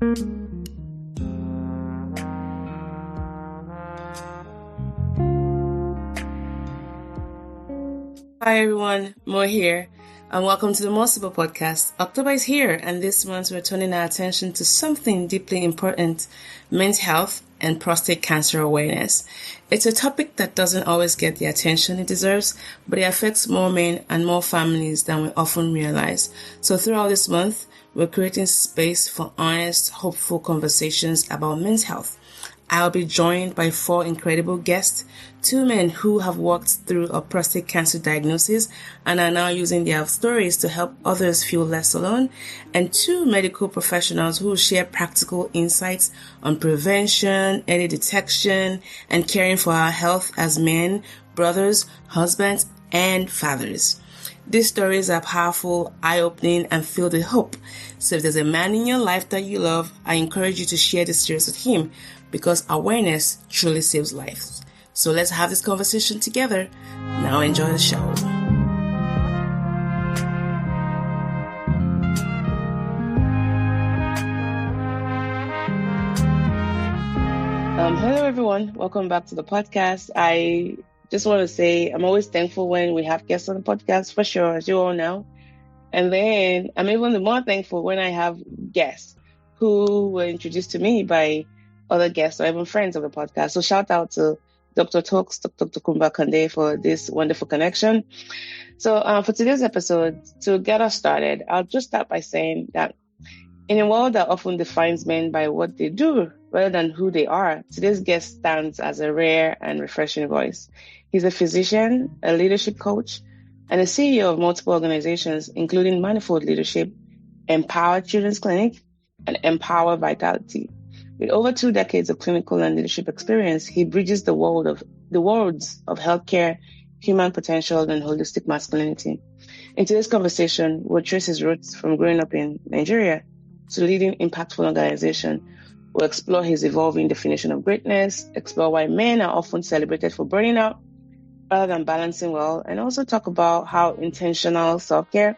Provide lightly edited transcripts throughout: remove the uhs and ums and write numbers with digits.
Hi everyone, Mo here, and welcome to the Mo Simple Podcast. October is here, and this month we're turning our attention to something deeply important: men's health and prostate cancer awareness. It's a topic that doesn't always get the attention it deserves, but it affects more men and more families than we often realize. So throughout this month, we're creating space for honest, hopeful conversations about men's health. I'll be joined by 4 incredible guests, 2 men who have walked through a prostate cancer diagnosis and are now using their stories to help others feel less alone, and 2 medical professionals who share practical insights on prevention, early detection, and caring for our health as men, brothers, husbands, and fathers. These stories are powerful, eye-opening, and filled with hope. So if there's a man in your life that you love, I encourage you to share this series with him, because awareness truly saves lives. So let's have this conversation together. Now enjoy the show. Hello everyone, welcome back to the podcast. I just want to say I'm always thankful when we have guests on the podcast, for sure, as you all know. And then I'm even more thankful when I have guests who were introduced to me by other guests or even friends of the podcast. So shout out to Dr. Talks, Dr. Kumba Kande for this wonderful connection. So for today's episode, to get us started, I'll just start by saying that in a world that often defines men by what they do rather than who they are, today's guest stands as a rare and refreshing voice. He's a physician, a leadership coach, and a CEO of multiple organizations, including Manifold Leadership, Empower Children's Clinic, and Empower Vitality. With over 2 decades of clinical and leadership experience, he bridges the worlds of healthcare, human potential, and holistic masculinity. In today's conversation, we'll trace his roots from growing up in Nigeria to leading impactful organization. We'll explore his evolving definition of greatness, explore why men are often celebrated for burning out rather than balancing well, and also talk about how intentional self-care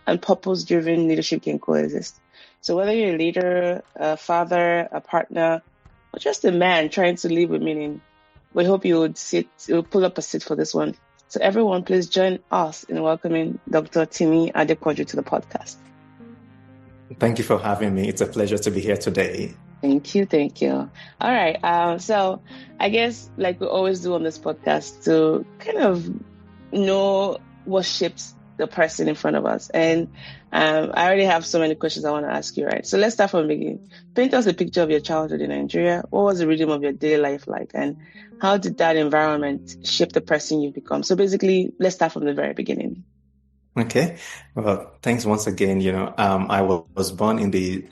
and purpose-driven leadership can coexist. So whether you're a leader, a father, a partner, or just a man trying to live with meaning, we hope you would pull up a seat for this one. So everyone, please join us in welcoming Dr. Timi Adepoju to the podcast. Thank you for having me. It's a pleasure to be here today. Thank you. All right. So I guess like we always do on this podcast, to kind of know what shapes the person in front of us. And I already have so many questions I want to ask you, right? So let's start from the beginning. Paint us a picture of your childhood in Nigeria. What was the rhythm of your daily life like? And how did that environment shape the person you've become? So basically, let's start from the very beginning. Okay. Well, thanks once again. I was born in the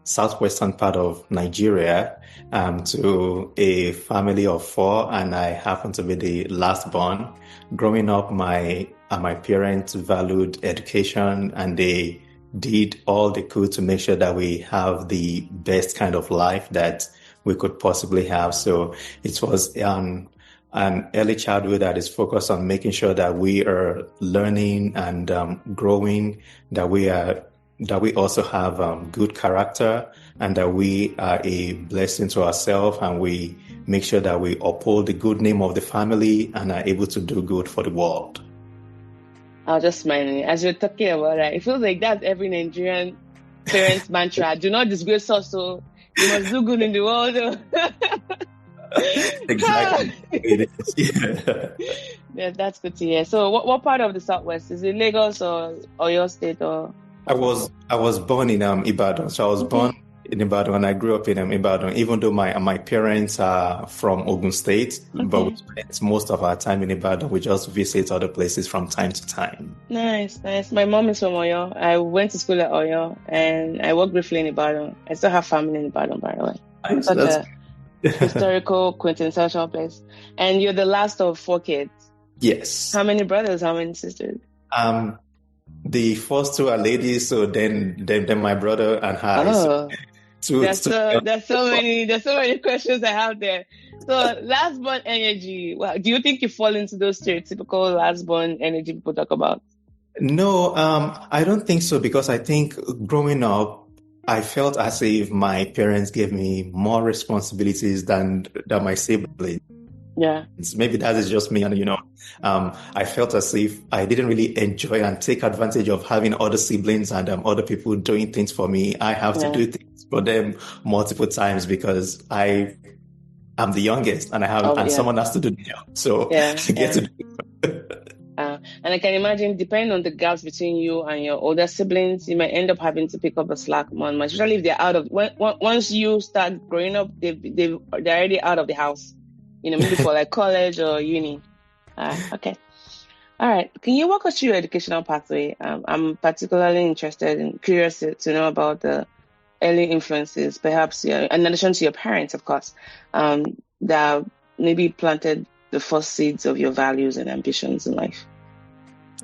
southwestern part of Nigeria to a family of 4, and I happen to be the last born. Growing up, my parents valued education, and they did all they could to make sure that we have the best kind of life that we could possibly have. So it was an early childhood that is focused on making sure that we are learning and growing, that we also have good character, and that we are a blessing to ourselves, and we make sure that we uphold the good name of the family and are able to do good for the world. I was just smiling as you're talking about that. It feels like that's every Nigerian parent's mantra. Do not disgrace us, so you must do good in the world. Exactly. It is. Yeah, that's good to hear. So what part of the Southwest? Is it Lagos or your state? Or I was born in Ibadan. So I was born in Ibadan, and I grew up in Ibadan, even though my parents are from Ogun State, but we spent most of our time in Ibadan. We just visit other places from time to time. Nice. My mom is from Oyo. I went to school at Oyo, and I worked briefly in Ibadan. I still have family in Ibadan, by the way. Nice. Such a historical, quintessential place. And you're the last of 4 kids. Yes. How many brothers? How many sisters? The first 2 are ladies, so then my brother and her. Oh. There's so many questions I have there. So last born energy. Well, do you think you fall into those stereotypical last born energy people talk about? No, I don't think so, because I think growing up, I felt as if my parents gave me more responsibilities than my siblings. Yeah. Maybe that is just me, and I felt as if I didn't really enjoy and take advantage of having other siblings and other people doing things for me. I have to Yeah. do things for them multiple times because I'm the youngest, and Oh, yeah. someone has to do the job. So Yeah. I get Yeah. to do it. And I can imagine, depending on the gaps between you and your older siblings, you might end up having to pick up the slack more and more, especially if they're out of, once you start growing up, they're already out of the house, maybe for like college or uni. Okay. All right. Can you walk us through your educational pathway? I'm particularly interested and curious to know about the early influences, perhaps, in addition to your parents, of course, that maybe planted the first seeds of your values and ambitions in life.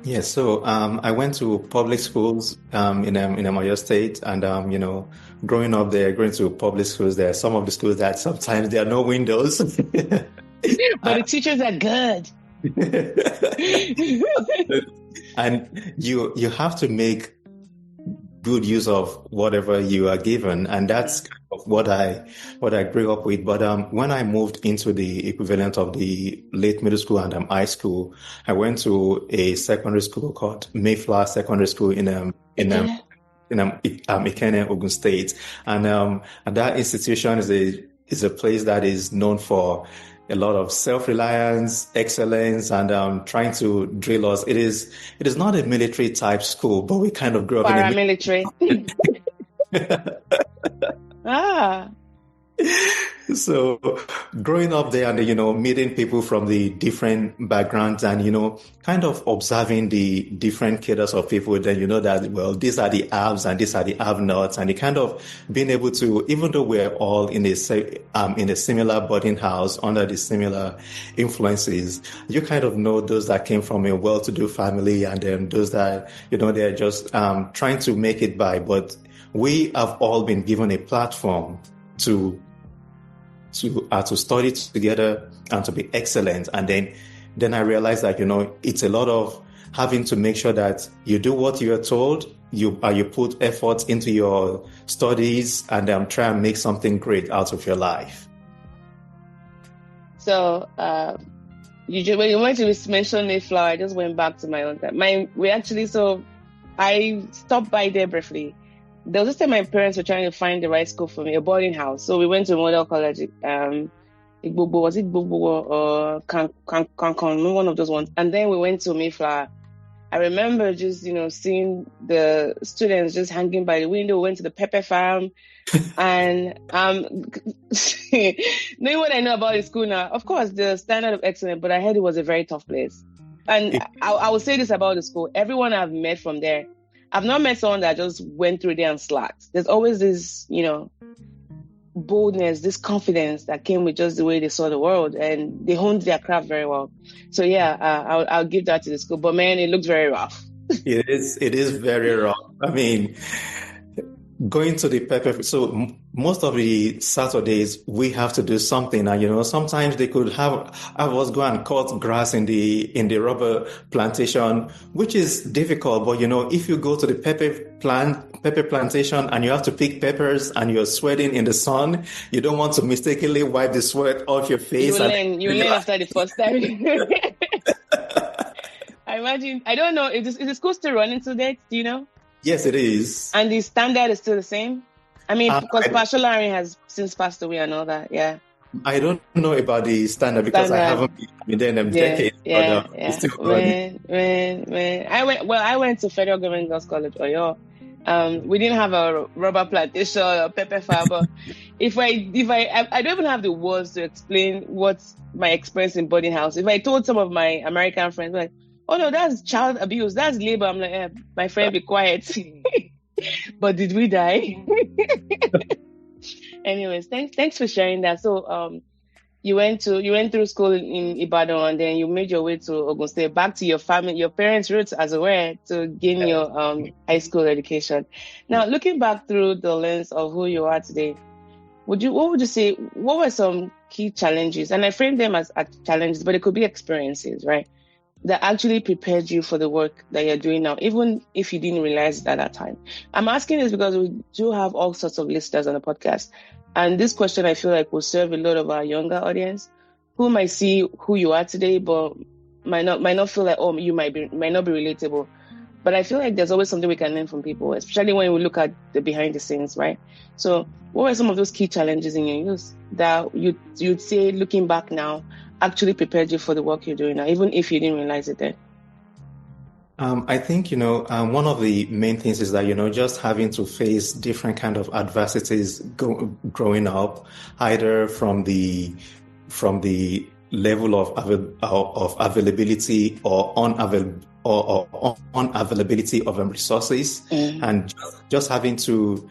Yeah, so I went to public schools in Oyo State, and growing up there, going to public schools, there are some of the schools that sometimes there are no windows. But the teachers are good. And you have to make good use of whatever you are given, and that's kind of what I grew up with. But when I moved into the equivalent of the late middle school and high school, I went to a secondary school called Mayflower Secondary School in Ogun State, and that institution is a place that is known for a lot of self-reliance, excellence, and trying to drill us. It is not a military type school, but we kind of grew up in a paramilitary. So growing up there and, meeting people from the different backgrounds and, kind of observing the different cadres of people, then you know that, well, these are the haves and these are the have-nots, and you kind of being able to, even though we're all in a similar boarding house under the similar influences, you kind of know those that came from a well-to-do family and then those that, they're just trying to make it by. But we have all been given a platform to study together and to be excellent. And then I realized that, it's a lot of having to make sure that you do what you are told, you put effort into your studies, and try and make something great out of your life. So, when you went to mention Mayflower, I just went back to my own time. I stopped by there briefly. There was this time my parents were trying to find the right school for me, a boarding house. So we went to model college, Igbobo, was it Igbobo or Kankon, one of those ones. And then we went to Mayflower. I remember just, seeing the students just hanging by the window, went to the pepper farm. And knowing what I know about the school now, of course, the standard of excellence, but I heard it was a very tough place. And I will say this about the school. Everyone I've met from there, I've not met someone that just went through there and slacked. There's always this, boldness, this confidence that came with just the way they saw the world, and they honed their craft very well. So yeah, I'll give that to the school. But man, it looks very rough. It is very rough. I mean, going to the pepper. So most of the Saturdays we have to do something, and sometimes they could have us go and cut grass in the rubber plantation, which is difficult. But if you go to the pepper plantation and you have to pick peppers and you're sweating in the sun, you don't want to mistakenly wipe the sweat off your face. You learn after the first time. I imagine. I don't know. Is the school still running to date? Do you know? Yes, it is. And the standard is still the same? I mean, because Pastor Larry has since passed away and all that, yeah. I don't know about the standard because I haven't been there in a decade. Yeah. It's still running. I went to Federal Government Girls College, Oyo. We didn't have a rubber plantation or pepper farm, but if I don't even have the words to explain what's my experience in boarding house. If I told some of my American friends, like, oh no, that's child abuse, that's labor, I'm like, my friend, be quiet. But did we die? Anyways, thanks for sharing that. So you went through school in Ibadan, and then you made your way to Ogun State, back to your family, your parents' roots as it were, to gain your high school education. Now, looking back through the lens of who you are today, what would you say, what were some key challenges? And I frame them as challenges, but it could be experiences, right? that actually prepared you for the work that you're doing now, even if you didn't realize it at that time? I'm asking this because we do have all sorts of listeners on the podcast. And this question, I feel like, will serve a lot of our younger audience who might see who you are today, but might not feel like, oh, you might not be relatable. But I feel like there's always something we can learn from people, especially when we look at the behind the scenes, right? So what were some of those key challenges in your youth that you'd say, looking back now, actually prepared you for the work you're doing now, even if you didn't realize it then? I think, one of the main things is that, just having to face different kind of adversities growing up, either from the level of availability or unavailability of resources, and just having to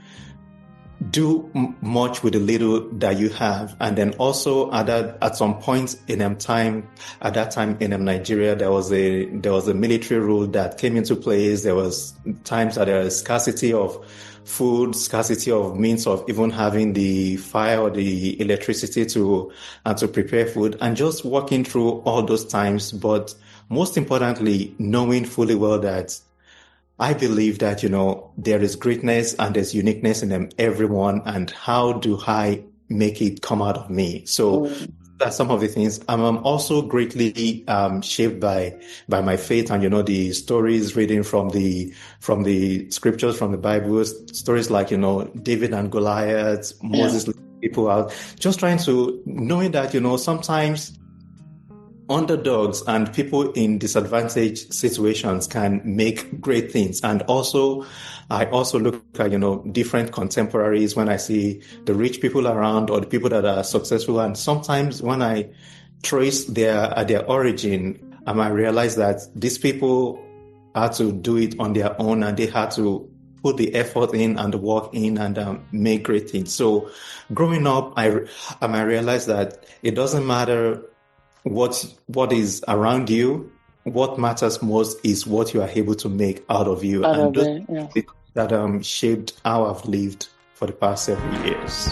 do much with the little that you have. And then also at some point in Nigeria, there was a military rule that came into place. There was times that there was scarcity of food, scarcity of means of even having the fire or the electricity to prepare food, and just walking through all those times. But most importantly, knowing fully well that I believe that, there is greatness and there's uniqueness in everyone, and how do I make it come out of me? So that's some of the things. I'm also greatly shaped by my faith, and the stories reading from the scriptures, from the Bible, stories like David and Goliath, Moses, people out, just trying to knowing that sometimes underdogs and people in disadvantaged situations can make great things. And also, I also look at, different contemporaries when I see the rich people around or the people that are successful. And sometimes when I trace their origin, I might realize that these people had to do it on their own, and they had to put the effort in and the work in and make great things. So growing up, I might realize that it doesn't matter what is around you. What matters most is what you are able to make out of you, and those that shaped how I've lived for the past several years.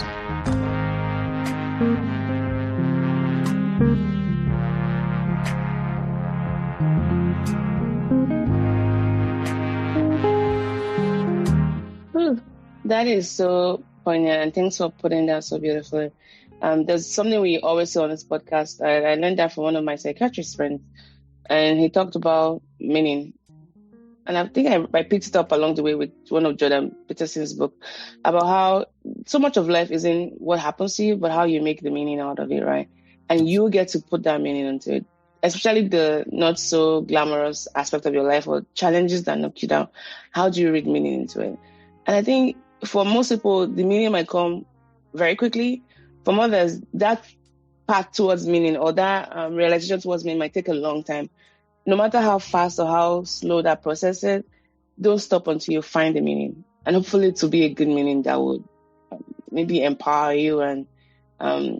That is so poignant, and thanks for putting that so beautifully. There's something we always say on this podcast. I learned that from one of my psychiatrist friends, and he talked about meaning. And I think I picked it up along the way with one of Jordan Peterson's book about how so much of life isn't what happens to you, but how you make the meaning out of it, right? And you get to put that meaning into it, especially the not so glamorous aspect of your life or challenges that knock you down. How do you read meaning into it? And I think for most people, the meaning might come very quickly. For others, that path towards meaning or that realization towards meaning might take a long time. No matter how fast or how slow that process is, don't stop until you find the meaning. And hopefully to be a good meaning that would maybe empower you and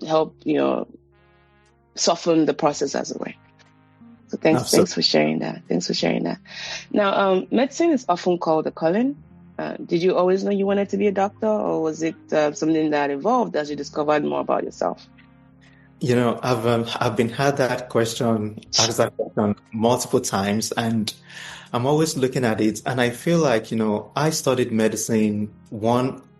help, soften the process as it were. So thanks for sharing that. Thanks for sharing that. Now, medicine is often called a calling. Did you always know you wanted to be a doctor, or was it something that evolved as you discovered more about yourself? I've been asked that question multiple times, and I'm always looking at it, and I feel like, I studied medicine.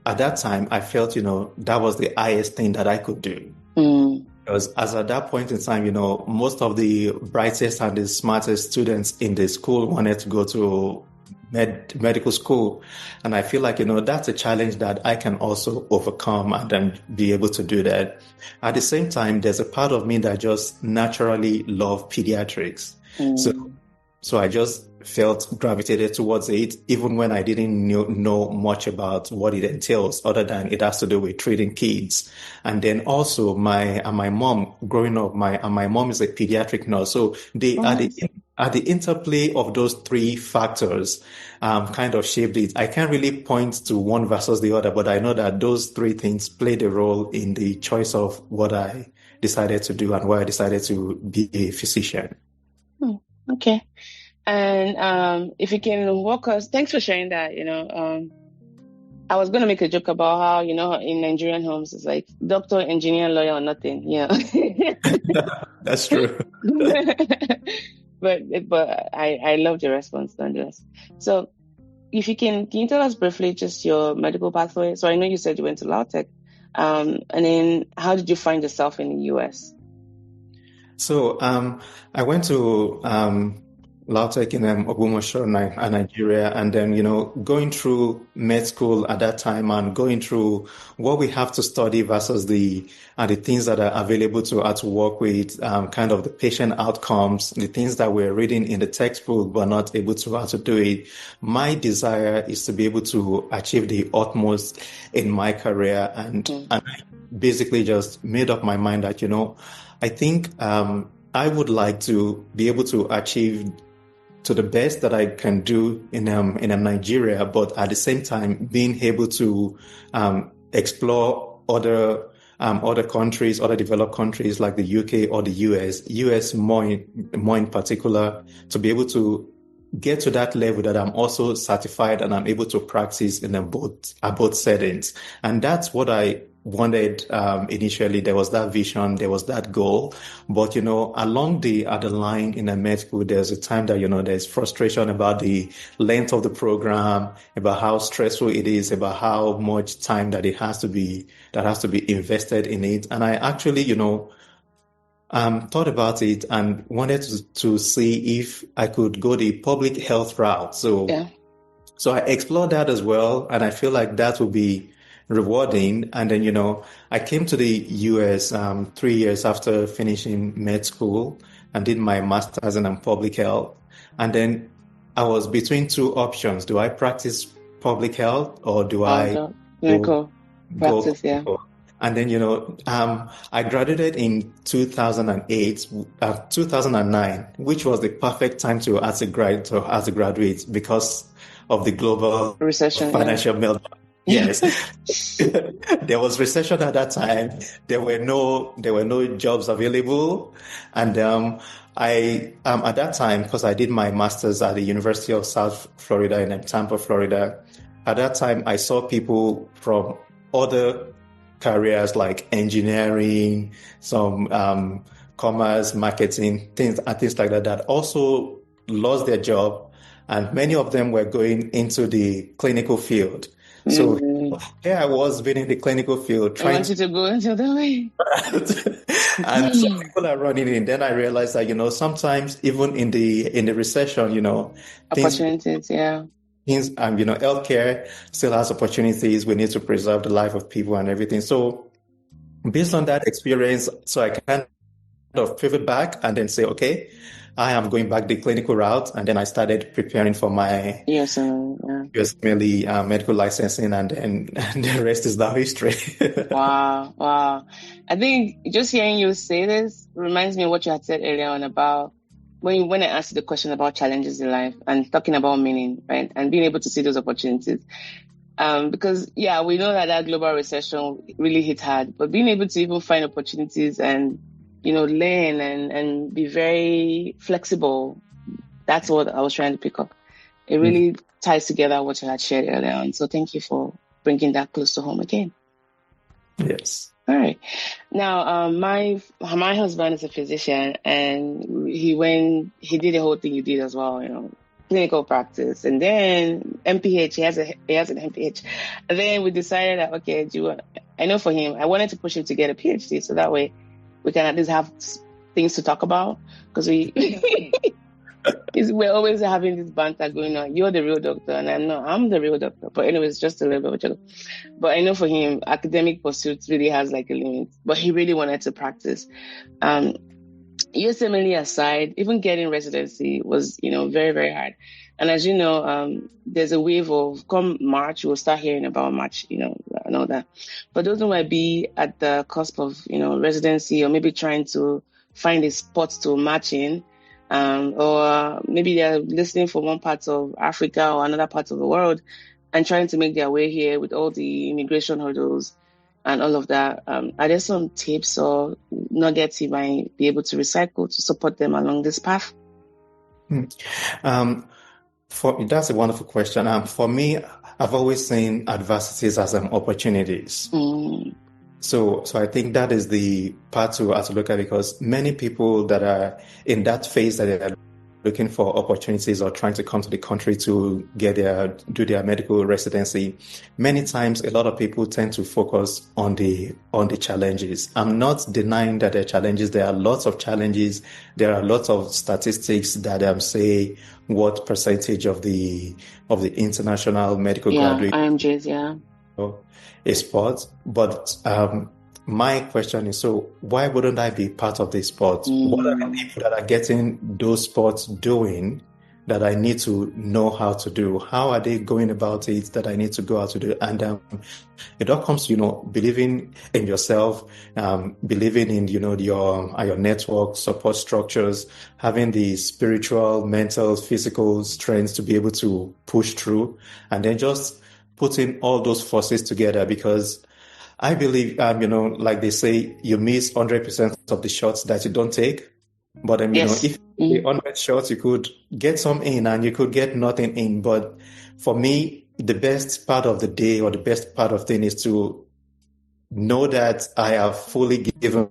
At that time, I felt, that was the highest thing that I could do. Because as at that point in time, most of the brightest and the smartest students in the school wanted to go to medical school. And I feel like, that's a challenge that I can also overcome and then be able to do that. At the same time, there's a part of me that just naturally love pediatrics. So I just felt gravitated towards it, even when I didn't know much about what it entails, other than it has to do with treating kids. And then also my mom, growing up, my mom is a pediatric nurse. So at the interplay of those three factors, kind of shaped it. I can't really point to one versus the other, but I know that those three things played a role in the choice of what I decided to do and why I decided to be a physician. Okay. And if you can walk us, thanks for sharing that. I was going to make a joke about how, in Nigerian homes, it's like doctor, engineer, lawyer, or nothing. Yeah. That's true. but I loved your response nonetheless. So if you can you tell us briefly just your medical pathway? So I know you said you went to Lautech, and then how did you find yourself in the US? So I went to Lautech in Ogbomoso, Nigeria, and then going through med school at that time and going through what we have to study versus the things that are available to us to work with, kind of the patient outcomes, the things that we're reading in the textbook but not able to how to do it. My desire is to be able to achieve the utmost in my career, and I basically just made up my mind that I think I would like to be able to achieve to the best that I can do in Nigeria, but at the same time being able to explore other countries, other developed countries like the UK or the US more in particular, to be able to get to that level that I'm also certified and I'm able to practice in both settings. And that's what I wanted initially. There was that vision, there was that goal. But, along the line in a med school, there's a time that, there's frustration about the length of the program, about how stressful it is, about how much time that has to be invested in it. And I actually, thought about it and wanted to see if I could go the public health route. So I explored that as well. And I feel like that would be rewarding. And then, I came to the US 3 years after finishing med school and did my master's in public health. And then I was between two options. Do I practice public health or do I clinical practice? Yeah. And then, I graduated in 2009, which was the perfect time to as a graduate because of the global recession, financial meltdown. Yes. There was recession at that time. There were no jobs available. And I at that time, because I did my master's at the University of South Florida in Tampa, Florida, at that time I saw people from other careers like engineering, some commerce, marketing, things like that also lost their job. And many of them were going into the clinical field. So here I was being in the clinical field trying. I wanted to go into the way. And some people are running in. Then I realized that, sometimes even in the recession, opportunities, things, healthcare still has opportunities. We need to preserve the life of people and everything. So based on that experience, so I kind of pivot back and then say, okay, I am going back the clinical route. And then I started preparing for my USMLE medical licensing, and the rest is now history. Wow. I think just hearing you say this reminds me of what you had said earlier on about when I asked you the question about challenges in life and talking about meaning, right? And being able to see those opportunities. Because we know that global recession really hit hard, but being able to even find opportunities and learn and be very flexible. That's what I was trying to pick up. It really ties together what you had shared earlier on. So thank you for bringing that close to home again. Yes. All right. Now, my husband is a physician, and he did the whole thing you did as well, clinical practice, and then MPH. He has an MPH, and then we decided that I know for him, I wanted to push him to get a PhD, so that way we can at least have things to talk about, because we're always having this banter going on. You're the real doctor, and I'm the real doctor. But anyways, just a little bit of a joke. But I know for him, academic pursuits really has like a limit. But he really wanted to practice. USMLE aside, even getting residency was, very, very hard. And as you know, there's a wave of come March, we'll start hearing about March, and all that. But those who might be at the cusp of, residency, or maybe trying to find a spot to match in, or maybe they're listening from one part of Africa or another part of the world and trying to make their way here with all the immigration hurdles and all of that. Are there some tips or nuggets you might be able to recycle to support them along this path? That's a wonderful question. For me, I've always seen adversities as opportunities. So I think that is the part to look at, because many people that are in that phase that they're looking for opportunities or trying to come to the country to do their medical residency, many times a lot of people tend to focus on the challenges. I'm not denying that there are challenges. There are lots of challenges. There are lots of statistics that say what percentage of the international medical graduate IMGs, yeah. is sport. But my question is, so why wouldn't I be part of this sport? What are the people that are getting those sports doing that I need to know how to do? How are they going about it that I need to go out to do? And it all comes to, believing in yourself, believing in, your network, support structures, having the spiritual, mental, physical strength to be able to push through, and then just putting all those forces together, because I believe, like they say, you miss 100% of the shots that you don't take. But, Yes. if the 100 shots, you could get some in and you could get nothing in. But for me, the best part of the day or the best part of thing is to know that I have fully given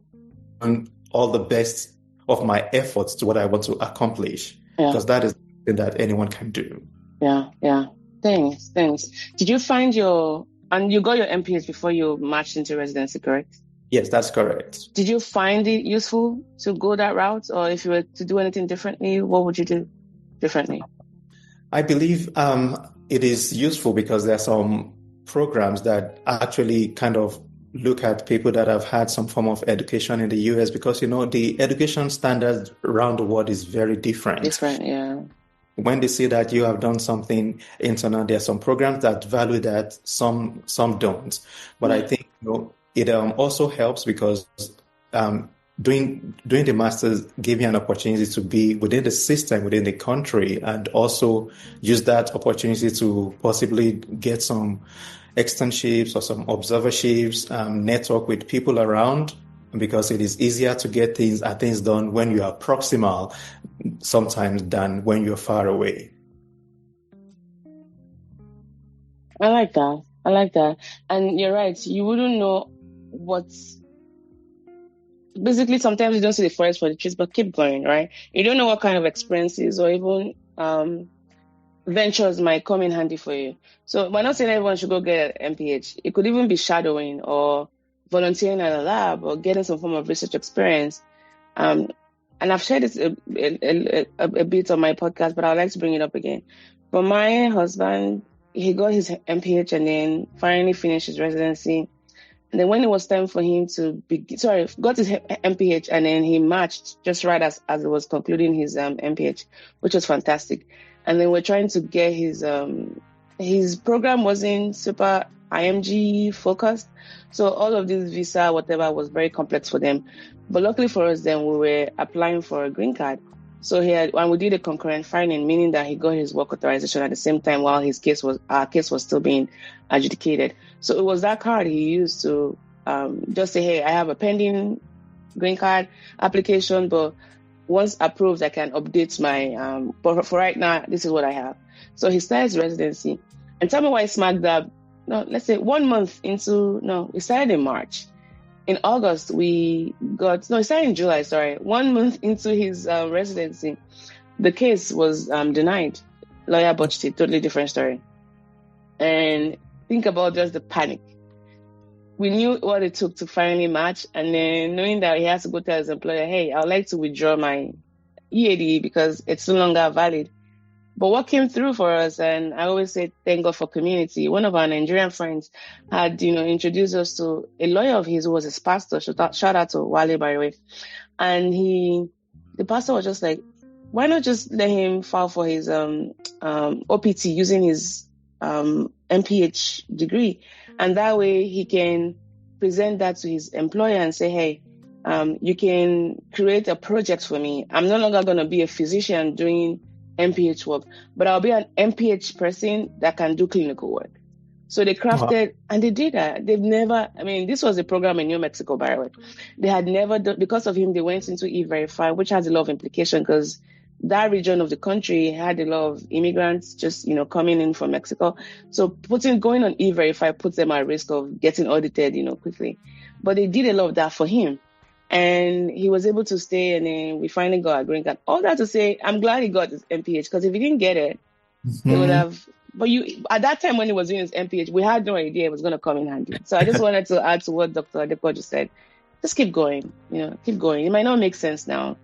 all the best of my efforts to what I want to accomplish. Because that is something that anyone can do. Yeah. Thanks. Did you find and you got your MPH before you marched into residency, correct? Yes, that's correct. Did you find it useful to go that route? Or if you were to do anything differently, what would you do differently? I believe it is useful because there are some programs that actually kind of look at people that have had some form of education in the US, because, the education standards around the world is very different. Different, yeah. When they see that you have done something internal, there are some programs that value that, some don't. But I think it also helps because doing the masters gave you an opportunity to be within the system, within the country, and also use that opportunity to possibly get some externships or some observerships, network with people around, because it is easier to get things done when you are proximal sometimes than when you're far away. I like that. And you're right. You wouldn't know basically, sometimes you don't see the forest for the trees, but keep going, right? You don't know what kind of experiences or even ventures might come in handy for you. So we're not saying everyone should go get an MPH. It could even be shadowing or volunteering at a lab or getting some form of research experience. And I've shared this a bit on my podcast, but I'd like to bring it up again. For my husband, he got his MPH and then finally finished his residency. And then when it was time for him got his MPH and then he matched just right as it was concluding his MPH, which was fantastic. And then we're trying to get his program wasn't super IMG focused. So all of this visa, whatever, was very complex for them. But luckily for us, then we were applying for a green card. So we did a concurrent filing, meaning that he got his work authorization at the same time while our case was still being adjudicated. So it was that card he used to just say, hey, I have a pending green card application, but once approved, I can update my, but for right now, this is what I have. So he started his residency. And tell me why he smacked up. No, let's say 1 month we started in March. In August, it started in July, sorry. 1 month into his residency, the case was denied. Lawyer botched it, totally different story. And think about just the panic. We knew what it took to finally match, and then knowing that he has to go tell his employer, hey, I would like to withdraw my EAD because it's no longer valid. But what came through for us, and I always say thank God for community. One of our Nigerian friends had, introduced us to a lawyer of his who was his pastor. Shout out to Wale, by the way. And the pastor was just like, why not just let him file for his OPT using his MPH degree? And that way he can present that to his employer and say, hey, you can create a project for me. I'm no longer going to be a physician doing MPH work, but I'll be an MPH person that can do clinical work. So they crafted, and they did that. This was a program in New Mexico, by the way. They had never done, because of him, they went into E-Verify, which has a lot of implication because that region of the country had a lot of immigrants just, coming in from Mexico. So going on E-Verify puts them at risk of getting audited, quickly. But they did a lot of that for him. And he was able to stay, and then we finally got a green card. All that to say, I'm glad he got his MPH, because if he didn't get it, it would Mhm. have. But at that time when he was doing his MPH, we had no idea it was going to come in handy. So I just wanted to add to what Dr. Adepoju said. Just keep going, keep going. It might not make sense now,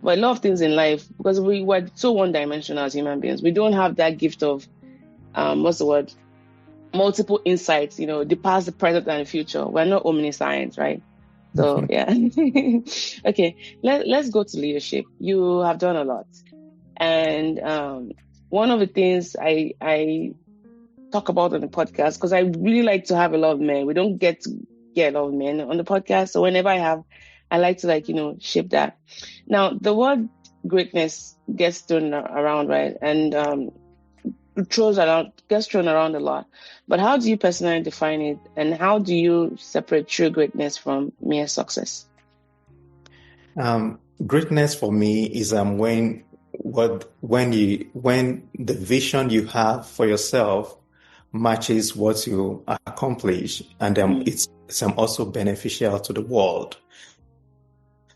but a lot of things in life, because we were so one-dimensional as human beings, we don't have that gift of, what's the word? Multiple insights, the past, the present, and the future. We're not omniscience, right? So yeah. Okay, let's go to leadership. You have done a lot. And one of the things I talk about on the podcast, because I really like to have a lot of men. We don't get a lot of men on the podcast. So whenever I like to shape that. Now, the word greatness gets thrown around, right? And gets thrown around a lot. But how do you personally define it? And how do you separate true greatness from mere success? Greatness for me is when the vision you have for yourself matches what you accomplish, and it's also beneficial to the world.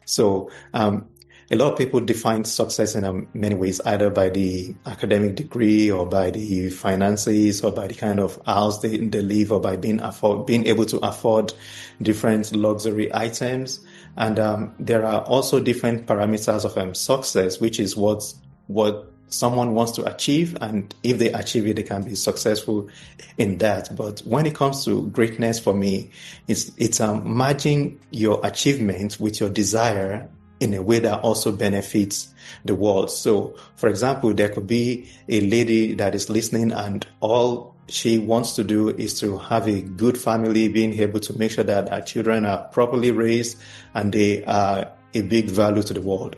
So a lot of people define success in many ways, either by the academic degree or by the finances or by the kind of house they live, or by being able to afford different luxury items. And there are also different parameters of success, which is what someone wants to achieve, and if they achieve it, they can be successful in that. But when it comes to greatness, for me, it's matching your achievement with your desire in a way that also benefits the world. So, for example, there could be a lady that is listening, and all she wants to do is to have a good family, being able to make sure that her children are properly raised and they are a big value to the world.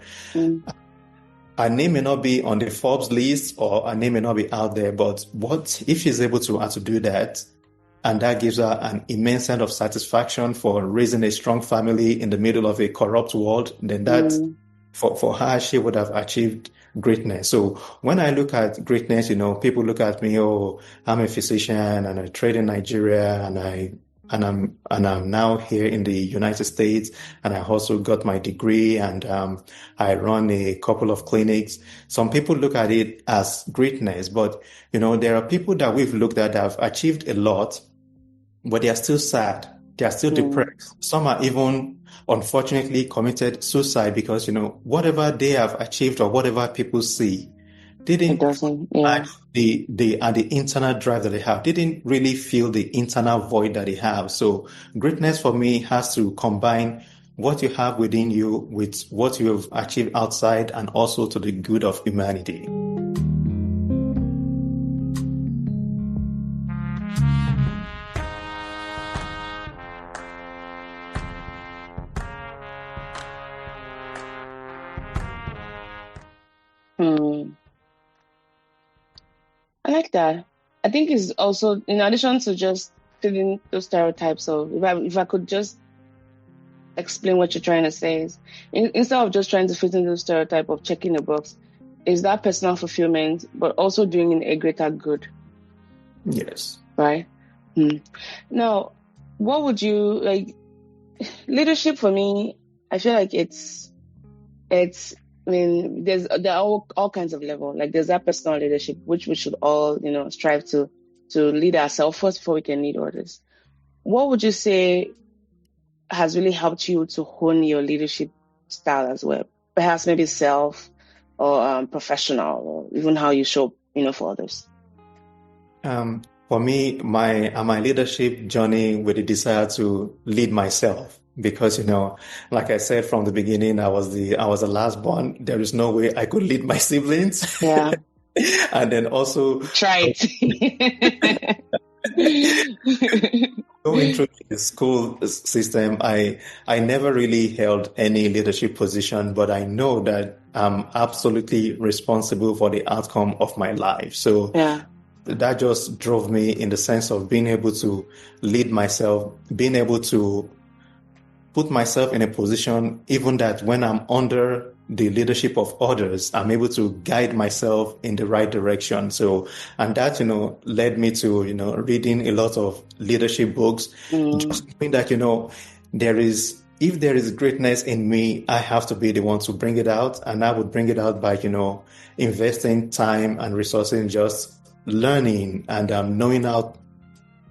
Her name may not be on the Forbes list, or her name may not be out there, but what if she's able to do that, and that gives her an immense sense of satisfaction for raising a strong family in the middle of a corrupt world, then that for her, she would have achieved greatness. So when I look at greatness, people look at me, oh, I'm a physician and I trade in Nigeria, and I'm now here in the United States, and I also got my degree, and I run a couple of clinics. Some people look at it as greatness, but there are people that we've looked at that have achieved a lot, but they are still sad. They are still depressed. Some are even, unfortunately, committed suicide because whatever they have achieved or whatever people see, they didn't match the internal drive that they have. They didn't really feel the internal void that they have. So greatness for me has to combine what you have within you with what you have achieved outside, and also to the good of humanity. I like that. I think it's also, in addition to just fitting those stereotypes of, if I could just explain what you're trying to say, is instead of just trying to fit in those stereotype of checking the box, is that personal fulfillment, but also doing a greater good. Yes. Right? Now, what would you like? Leadership for me, I feel like I mean, there are all kinds of level. Like there's that personal leadership, which we should all, strive to lead ourselves first before we can lead others. What would you say has really helped you to hone your leadership style as well? Perhaps maybe self or professional, or even how you show, for others. For me, my leadership journey with the desire to lead myself. Because, like I said from the beginning, I was the last born. There is no way I could lead my siblings. Yeah. And then also try it. Going through the school system, I never really held any leadership position, but I know that I'm absolutely responsible for the outcome of my life. So that just drove me in the sense of being able to lead myself, being able to put myself in a position, even that when I'm under the leadership of others, I'm able to guide myself in the right direction. So, and that, led me to, reading a lot of leadership books, just knowing that, there is if there is greatness in me, I have to be the one to bring it out. And I would bring it out by, investing time and resources in just learning and knowing how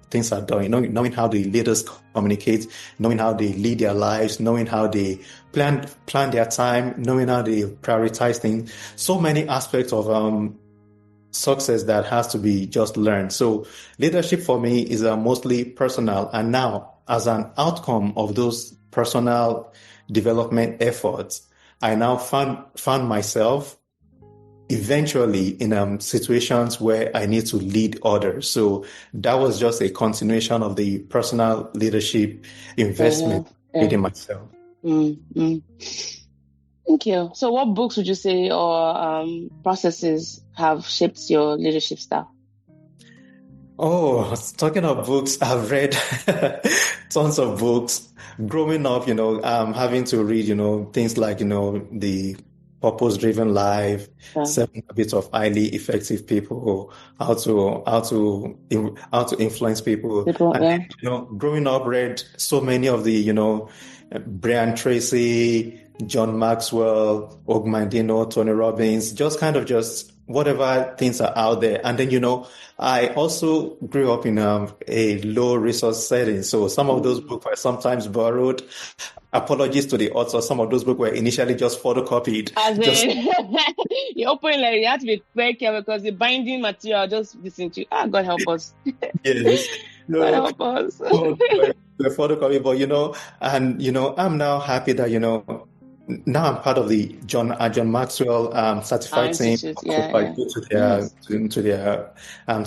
things are done, knowing how the leaders communicate, knowing how they lead their lives, knowing how they plan their time, knowing how they prioritize things. So many aspects of success that has to be just learned. So leadership for me is mostly personal. And now, as an outcome of those personal development efforts, I now found myself eventually in situations where I need to lead others. So that was just a continuation of the personal leadership investment in myself. Mm-hmm. Thank you. So what books would you say or processes have shaped your leadership style? Oh, talking of books, I've read tons of books. Growing up, having to read, things like, the Purpose-Driven Life, 7 Habits of Highly Effective People, how to influence people. And, growing up, read so many of the, Brian Tracy, John Maxwell, Ogmandino, Tony Robbins, just whatever things are out there. And then, I also grew up in a low resource setting. So some of those books were sometimes borrowed. Apologies to the author. Some of those books were initially just photocopied. You open you have to be very careful because the binding material just listen to. God help us. Yes. God help us. The photocopy, but I'm now happy that now I'm part of the John Maxwell certified team. I go to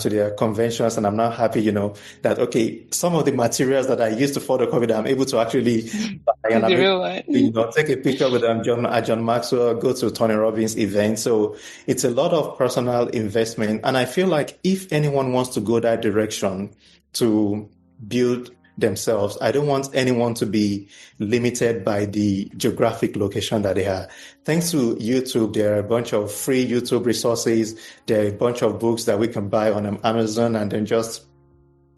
their conventions, and I'm now happy, that okay, some of the materials that I used to photocopy that I'm able to actually buy and I'm able, take a picture with John Maxwell, go to Tony Robbins event. So it's a lot of personal investment, and I feel like if anyone wants to go that direction to build themselves, I don't want anyone to be limited by the geographic location that they are. Thanks to YouTube, there are a bunch of free YouTube resources. There are a bunch of books that we can buy on Amazon, and then just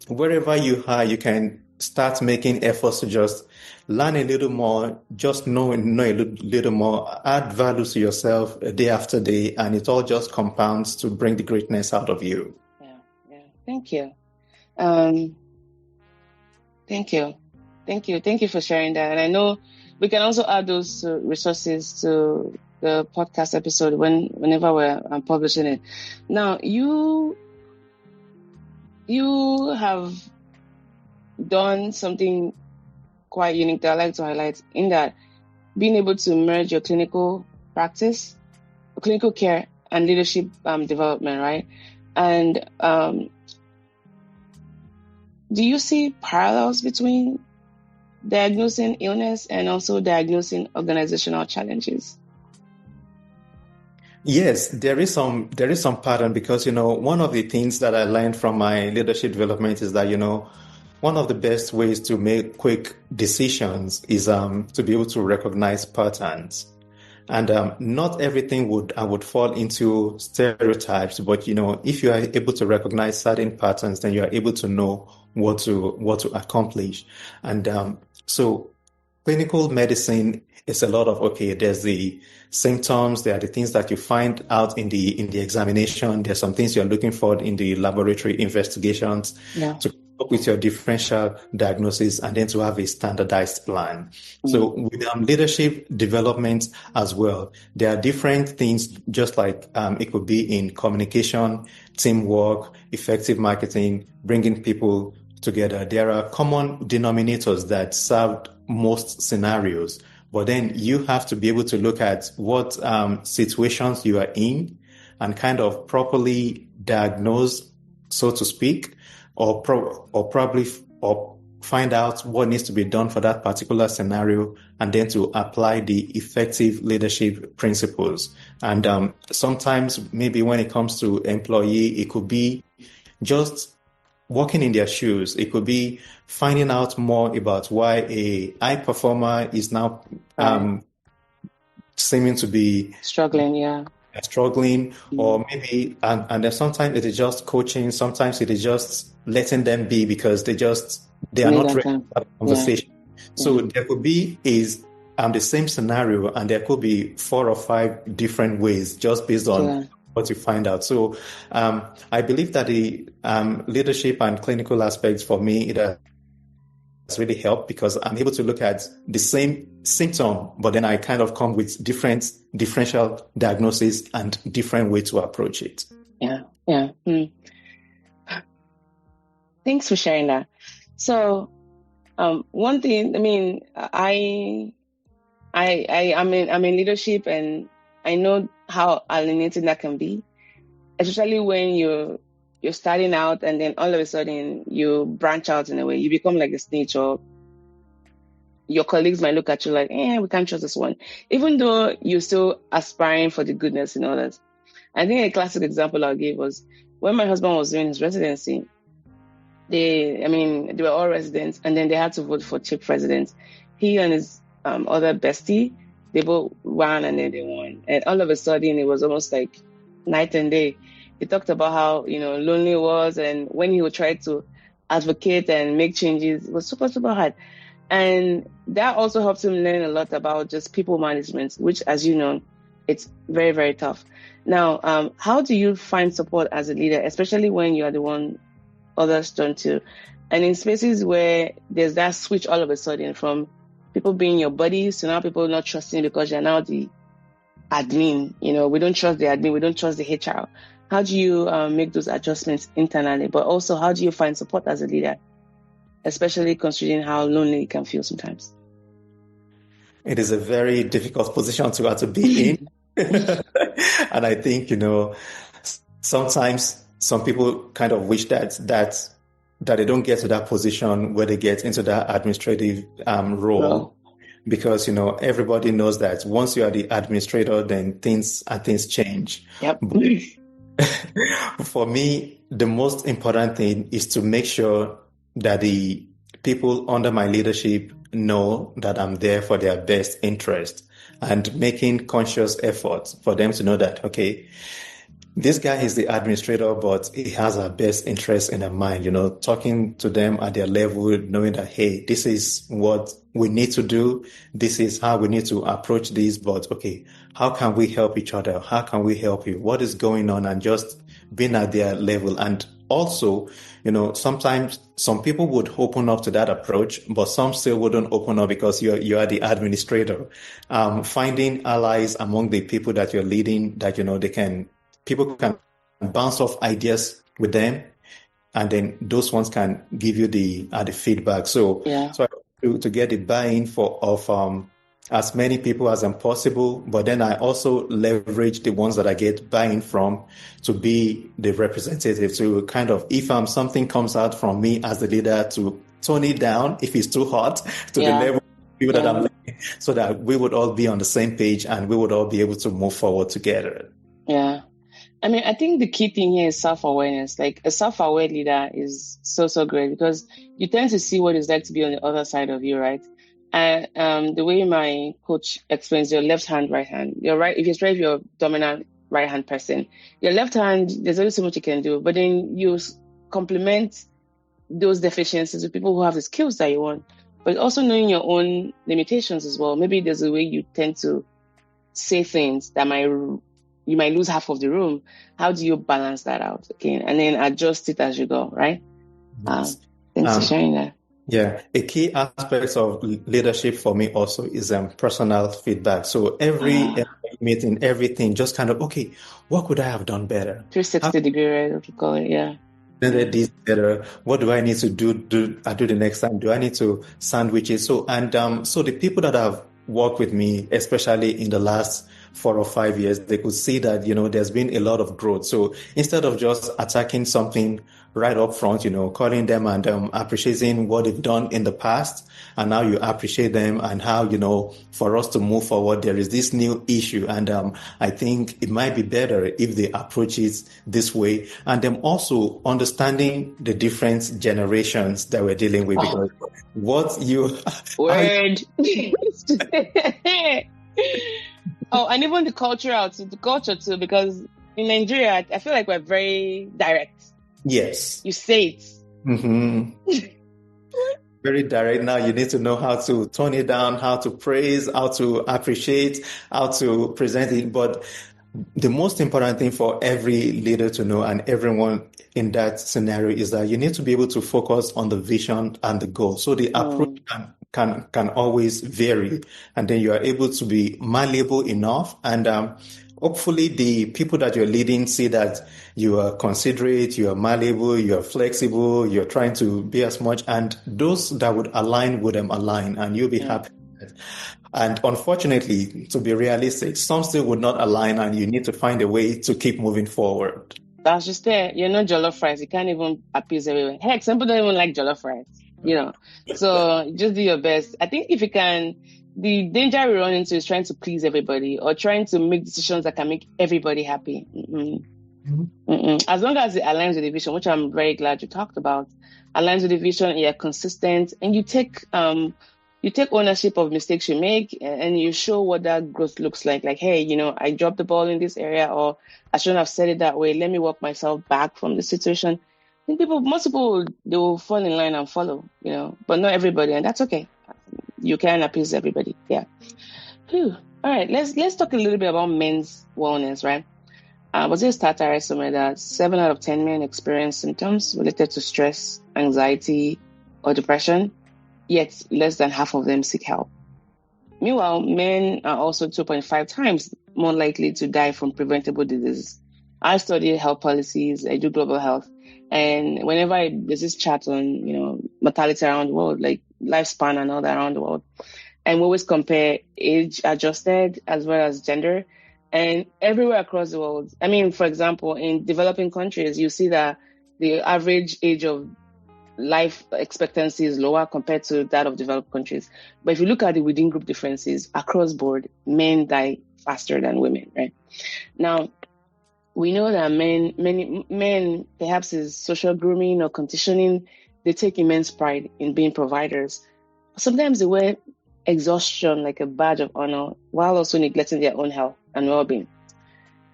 wherever you are, you can start making efforts to just learn a little more, just know a little more, add value to yourself day after day, and it all just compounds to bring the greatness out of you. Yeah. Thank you. Thank you for sharing that. And I know we can also add those resources to the podcast episode whenever we're publishing it. Now, you have done something quite unique that I like to highlight, in that being able to merge your clinical practice, clinical care, and leadership development, right? And do you see parallels between diagnosing illness and also diagnosing organizational challenges? Yes, there is some pattern, because one of the things that I learned from my leadership development is that one of the best ways to make quick decisions is to be able to recognize patterns. And not everything would fall into stereotypes, but if you are able to recognize certain patterns, then you are able to know what to accomplish. And so clinical medicine is a lot of, okay, there's the symptoms, there are the things that you find out in the examination, there's some things you're looking for in the laboratory investigations to come up with your differential diagnosis, and then to have a standardized plan. So with leadership development as well, there are different things, just like it could be in communication, teamwork, effective marketing, bringing people together. There are common denominators that serve most scenarios, but then you have to be able to look at what situations you are in and kind of properly diagnose, so to speak, or find out what needs to be done for that particular scenario, and then to apply the effective leadership principles. And sometimes, maybe when it comes to employee, it could be just walking in their shoes. It could be finding out more about why a high performer is now seeming to be struggling, or maybe, and then sometimes it is just coaching, sometimes it is just letting them be, because they are not ready to have a conversation. So there could be the same scenario, and there could be 4 or 5 different ways just based on what you find out. So I believe that the leadership and clinical aspects for me, it has really helped because I'm able to look at the same symptom, but then I kind of come with differential diagnosis and different way to approach it. Yeah. Thanks for sharing that. So, one thing, I mean, I'm in leadership, and I know how alienating that can be, especially when you're starting out and then all of a sudden you branch out in a way, you become like a snitch, or your colleagues might look at you like, we can't trust this one, even though you're still aspiring for the goodness in others. I think a classic example I'll give was when my husband was doing his residency. They were all residents, and then they had to vote for chief president. He and his other bestie, they both ran, and then they won. And all of a sudden, it was almost like night and day. He talked about how lonely it was, and when he would try to advocate and make changes, it was super, super hard. And that also helped him learn a lot about just people management, which, as you know, it's very, very tough. Now, how do you find support as a leader, especially when you are the one others turn to, and in spaces where there's that switch all of a sudden from people being your buddies to now people not trusting because you're now the admin? We don't trust the admin, we don't trust the HR. How do you make those adjustments internally? But also, how do you find support as a leader, especially considering how lonely it can feel sometimes? It is a very difficult position to have to be in. And I think, sometimes some people kind of wish that they don't get to that position where they get into that administrative role, because everybody knows that once you are the administrator, then things change. Yep. For me, the most important thing is to make sure that the people under my leadership know that I'm there for their best interest, and making conscious efforts for them to know that, okay, this guy is the administrator, but he has our best interest in mind, talking to them at their level, knowing that, hey, this is what we need to do. This is how we need to approach this. But okay, how can we help each other? How can we help you? What is going on? And just being at their level. And also, sometimes some people would open up to that approach, but some still wouldn't open up because you are the administrator. Finding allies among the people that you're leading, that, people can bounce off ideas with them, and then those ones can give you the feedback. So to get the buy-in of as many people as possible, but then I also leverage the ones that I get buy-in from to be the representative. So kind of, if something comes out from me as the leader, to tone it down if it's too hot to the level of people that I'm leading, so that we would all be on the same page and we would all be able to move forward together. Yeah. I think the key thing here is self-awareness. Like, a self-aware leader is so, so great, because you tend to see what it's like to be on the other side of you, right? And the way my coach explains, your left hand, right hand, you're right. If you're a dominant right hand person, your left hand, there's only so much you can do, but then you complement those deficiencies with people who have the skills that you want, but also knowing your own limitations as well. Maybe there's a way you tend to say things that you might lose half of the room. How do you balance that out? Okay. And then adjust it as you go, right? Yes. Thanks for sharing that. Yeah. A key aspect of leadership for me also is personal feedback. So every meeting, everything, just kind of, okay, what could I have done better? 360-degree, right? What you call it, yeah. This better. What do I need to do the next time? Do I need to sandwich it? So the people that have worked with me, especially in the last 4 or 5 years, they could see that, there's been a lot of growth. So instead of just attacking something right up front, calling them and appreciating what they've done in the past, and now you appreciate them, and how, for us to move forward, there is this new issue. And I think it might be better if they approach it this way. And then also understanding the different generations that we're dealing with, because what you... Word. And even the culture too, because in Nigeria, I feel like we're very direct. Yes. You say it. Mm-hmm. very direct now. You need to know how to tone it down, how to praise, how to appreciate, how to present it. But the most important thing for every leader to know and everyone in that scenario is that you need to be able to focus on the vision and the goal. So the approach can always vary, and then you are able to be malleable enough. And hopefully, the people that you're leading see that you are considerate, you are malleable, you are flexible, you're trying to be as much, and those that would align with them align, and you'll be happy. And unfortunately, to be realistic, some still would not align, and you need to find a way to keep moving forward. That's just it. You're not jollof rice. You can't even appease everyone. Heck, some people don't even like jollof rice, So just do your best. I think if you can, the danger we run into is trying to please everybody or trying to make decisions that can make everybody happy. As long as it aligns with the vision, which I'm very glad you talked about, aligns with the vision, you're consistent, and you take ownership of mistakes you make, and you show what that growth looks like. Like, hey, I dropped the ball in this area, or I shouldn't have said it that way. Let me walk myself back from the situation. I think most people, they will fall in line and follow, but not everybody, and that's okay. You can appease everybody. Yeah. Whew. All right. Let's talk a little bit about men's wellness, right? Was it a stat I read somewhere that 7 out of 10 men experience symptoms related to stress, anxiety, or depression, yet less than half of them seek help. Meanwhile, men are also 2.5 times more likely to die from preventable diseases. I study health policies, I do global health, and whenever there's this chat on, mortality around the world, like lifespan and all that around the world, and we always compare age adjusted as well as gender, and everywhere across the world. I mean, for example, in developing countries, you see that the average age of life expectancy is lower compared to that of developed countries. But if you look at the within group differences across board, men die faster than women, right? Now, we know that many men, perhaps is social grooming or conditioning, they take immense pride in being providers. Sometimes they wear exhaustion like a badge of honor while also neglecting their own health and well-being.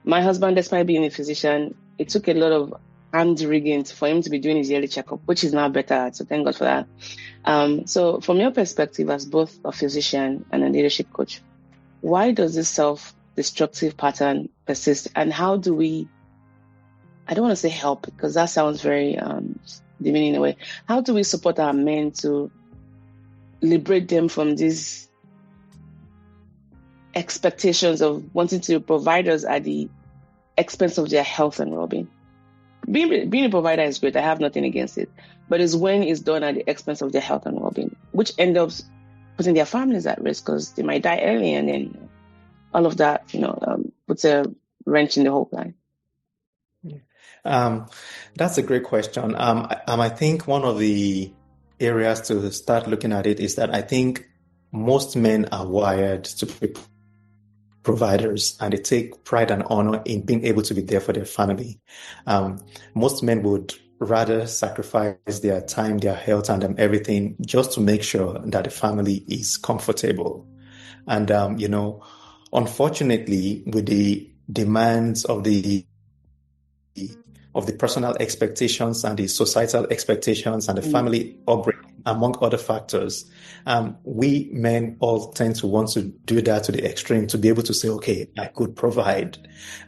My husband, despite being a physician, it took a lot of hand rigging for him to be doing his yearly checkup, which is now better. So thank God for that. So from your perspective as both a physician and a leadership coach, why does this self-destructive pattern persist? And how do we, I don't want to say help because that sounds very demeaning in a way. How do we support our men to liberate them from these expectations of wanting to provide us at the expense of their health and well-being? Being a provider is great. I have nothing against it. But it's when it's done at the expense of their health and well-being, which end up putting their families at risk because they might die early, and then all of that, puts a wrench in the whole plan. That's a great question. I think one of the areas to start looking at it is that I think most men are wired to be providers, and they take pride and honor in being able to be there for their family. Most men would rather sacrifice their time, their health, and everything just to make sure that the family is comfortable. And, unfortunately, with the demands of the personal expectations and the societal expectations and the family upbringing, among other factors, we men all tend to want to do that to the extreme, to be able to say, okay, I could provide,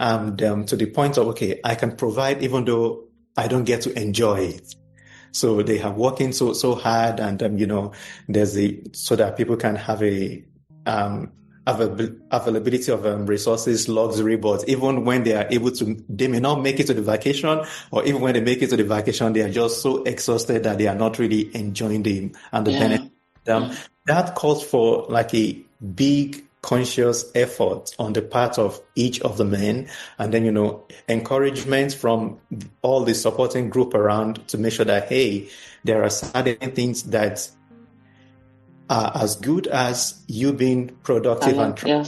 to the point of, okay, I can provide even though I don't get to enjoy it. So they are working so hard, and there's so that people can have availability of resources, luxury, but even when they are able to, they may not make it to the vacation, or even when they make it to the vacation, they are just so exhausted that they are not really enjoying the benefit. That calls for like a big conscious effort on the part of each of the men, and then encouragement from all the supporting group around to make sure that, hey, there are certain things that are as good as you being productive and trying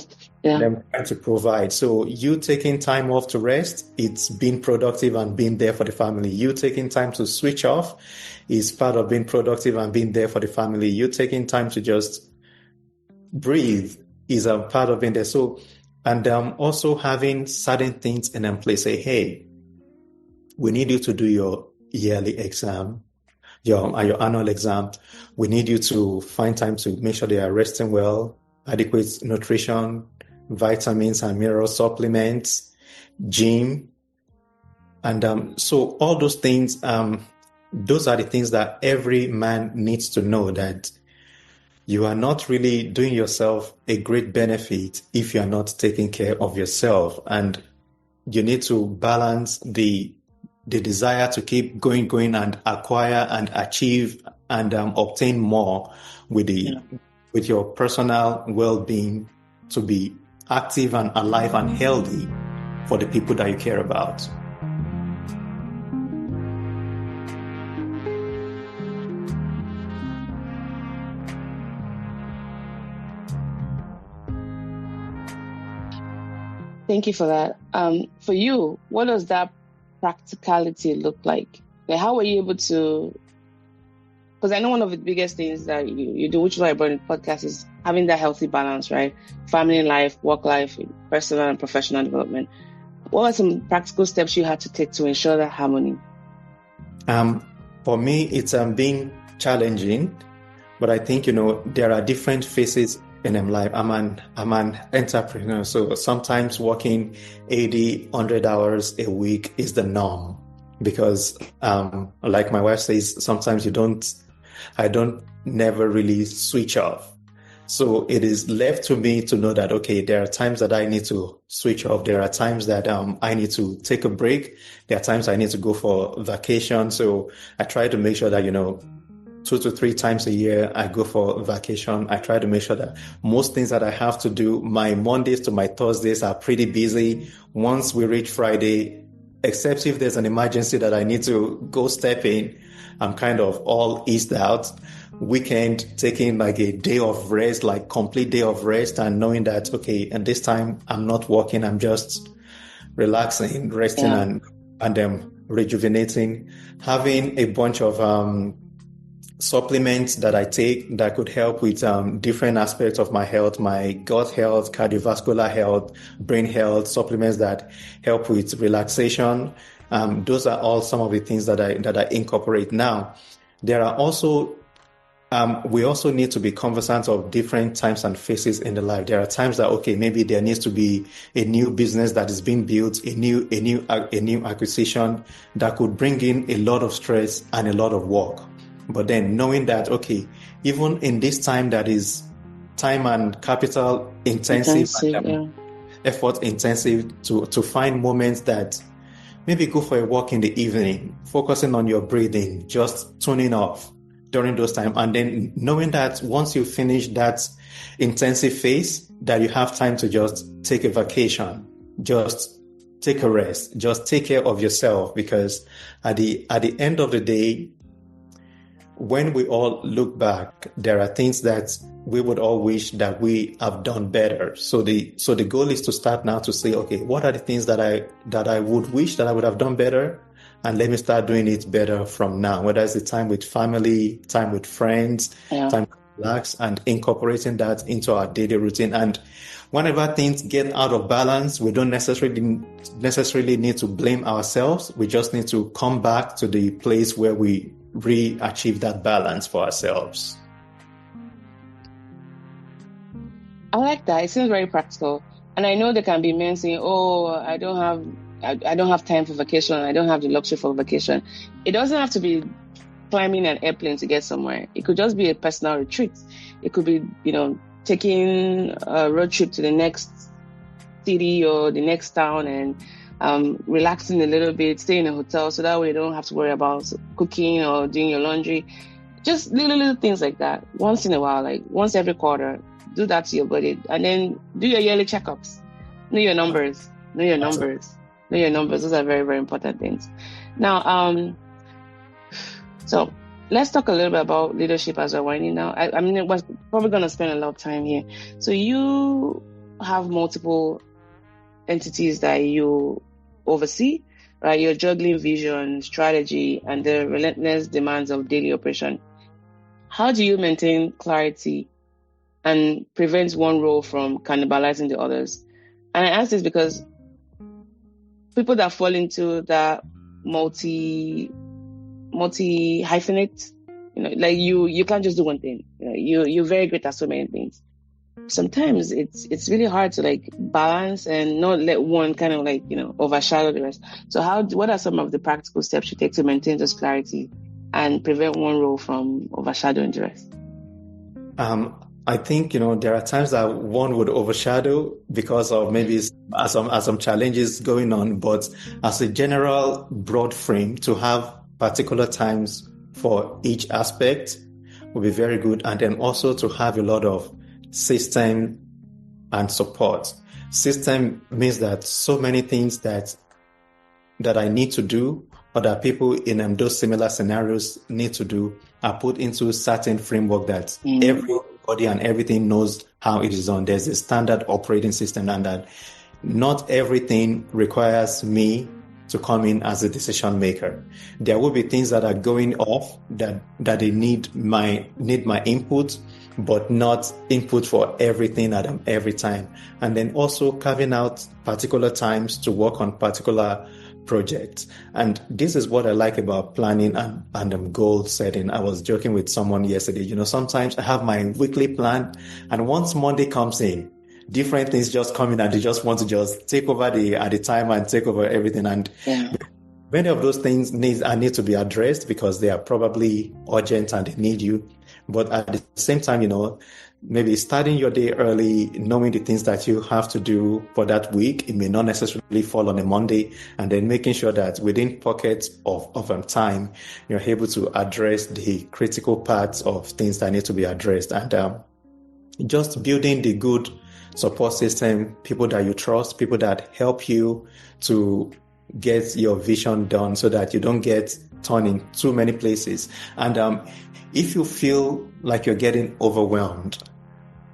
to provide. So you taking time off to rest, it's being productive and being there for the family. You taking time to switch off is part of being productive and being there for the family. You taking time to just breathe is a part of being there. So, and also having certain things in place. Say, hey, we need you to do your yearly exam. your annual exam. We need you to find time to make sure they are resting well, adequate nutrition, vitamins and mineral supplements, gym. And so all those things, those are the things that every man needs to know, that you are not really doing yourself a great benefit if you are not taking care of yourself. And you need to balance the desire to keep going and acquire and achieve and obtain more with with your personal well-being, to be active and alive and healthy for the people that you care about. Thank you for that. For you, what does that practicality look like? Like, how were you able to? Because I know one of the biggest things that you do, which is why I brought in podcast, is having that healthy balance, right? Family life, work life, personal and professional development. What are some practical steps you had to take to ensure that harmony? For me, it's being challenging, but I think, there are different phases in life. I'm an entrepreneur, so sometimes working 80, 100 hours a week is the norm, because like my wife says, sometimes I don't never really switch off. So it is left to me to know that, okay, there are times that I need to switch off. There are times that I need to take a break. There are times I need to go for vacation. So I try to make sure that, 2 to 3 times a year, I go for vacation. I try to make sure that most things that I have to do, my Mondays to my Thursdays are pretty busy. Once we reach Friday, except if there's an emergency that I need to go step in, I'm kind of all eased out. Weekend, taking like a day of rest, like complete day of rest, and knowing that, okay, and this time I'm not working, I'm just relaxing, resting, and rejuvenating. Having a bunch of supplements that I take that could help with different aspects of my health, my gut health, cardiovascular health, brain health, supplements that help with relaxation. Those are all some of the things that I incorporate. Now, there are also we also need to be conversant of different times and phases in the life. There are times that, okay, maybe there needs to be a new business that is being built, a new acquisition that could bring in a lot of stress and a lot of work. But then knowing that, okay, even in this time that is time and capital intensive and, effort intensive, to find moments that maybe go for a walk in the evening, focusing on your breathing, just tuning off during those times. And then knowing that once you finish that intensive phase, that you have time to just take a vacation, just take a rest, just take care of yourself. Because at the end of the day, when we all look back, there are things that we would all wish that we have done better. So the goal is to start now to say, okay, what are the things that I would wish that I would have done better? And let me start doing it better from now, whether it's the time with family, time with friends, time to relax, and incorporating that into our daily routine. And whenever things get out of balance, we don't necessarily need to blame ourselves. We just need to come back to the place where we re-achieve that balance for ourselves. I like that. It seems very practical. And I know there can be men saying, oh, I don't have time for vacation. I don't have the luxury for vacation. It doesn't have to be climbing an airplane to get somewhere. It could just be a personal retreat. It could be, taking a road trip to the next city or the next town and relaxing a little bit, stay in a hotel, so that way you don't have to worry about cooking or doing your laundry. Just little things like that. Once in a while, like once every quarter, do that to your body. And then do your yearly checkups. Know your numbers. Those are very, very important things. Now, so let's talk a little bit about leadership as we're winding now. I mean, we're probably going to spend a lot of time here. So you have multiple entities that you oversee, right? You're juggling vision, strategy, and the relentless demands of daily operation. How do you maintain clarity and prevent one role from cannibalizing the others? And I ask this because people that fall into that multi multi-hyphenate. Like you can't just do one thing. You're very great at so many things. Sometimes it's really hard to like balance and not let one kind of like, overshadow the rest. So what are some of the practical steps you take to maintain this clarity and prevent one role from overshadowing the rest? I think, there are times that one would overshadow because of maybe some challenges going on, but as a general broad frame, to have particular times for each aspect will be very good. And then also to have a lot of system and support. System means that so many things that I need to do or that people in those similar scenarios need to do are put into a certain framework that everybody and everything knows how it is done. There's a standard operating system, and that not everything requires me to come in as a decision maker. There will be things that are going off that they need my input, but not input for everything at every time. And then also carving out particular times to work on particular projects. And this is what I like about planning and goal setting. I was joking with someone yesterday, sometimes I have my weekly plan, and once Monday comes in, different things just come in and they just want to just take over at the time and take over everything. And many of those things need to be addressed because they are probably urgent and they need you. But at the same time, maybe starting your day early, knowing the things that you have to do for that week, it may not necessarily fall on a Monday, and then making sure that within pockets of time, you're able to address the critical parts of things that need to be addressed. And just building the good support system, people that you trust, people that help you to get your vision done so that you don't get torn in too many places. And if you feel like you're getting overwhelmed,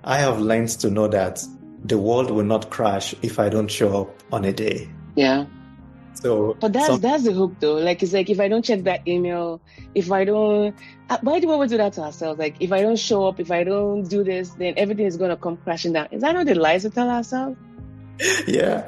I have learned to know that the world will not crash if I don't show up on a day. Yeah. So, but that's the hook though. Like, it's like, if I don't check that email, if I don't, why do we always do that to ourselves? Like, if I don't show up, if I don't do this, then everything is going to come crashing down. Is that not the lies we tell ourselves? Yeah,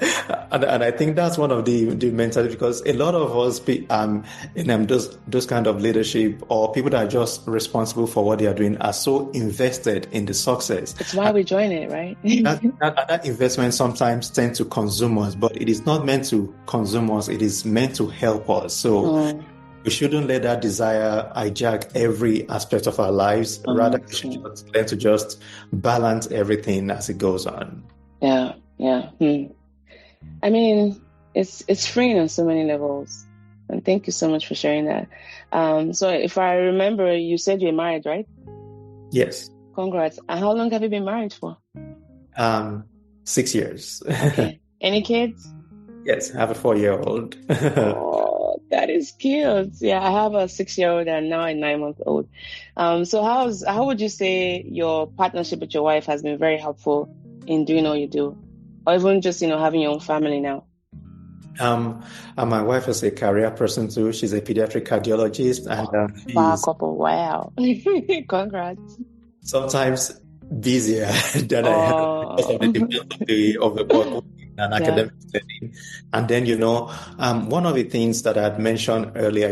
and I think that's one of the mentality, because a lot of us in those kind of leadership or people that are just responsible for what they are doing are so invested in the success. It's why we join it, right? that investment sometimes tend to consume us, but it is not meant to consume us. It is meant to help us. So we shouldn't let that desire hijack every aspect of our lives. Rather, we should just learn to just balance everything as it goes on. Yeah. I mean, it's freeing on so many levels. And thank you so much for sharing that. So if I remember, you said you're married, right? Yes. Congrats. And how long have you been married for? 6 years. Okay. Any kids? Yes, I have a 4-year-old. Oh, that is cute. Yeah, I have a 6-year-old and now a 9-month-old. So how would you say your partnership with your wife has been very helpful in doing all you do? Or even just, having your own family now? And my wife is a career person too. She's a pediatric cardiologist, and Wow, couple. Wow. Congrats. Sometimes busier than I have because of the demands of the work and academic setting. And then, one of the things that I had mentioned earlier,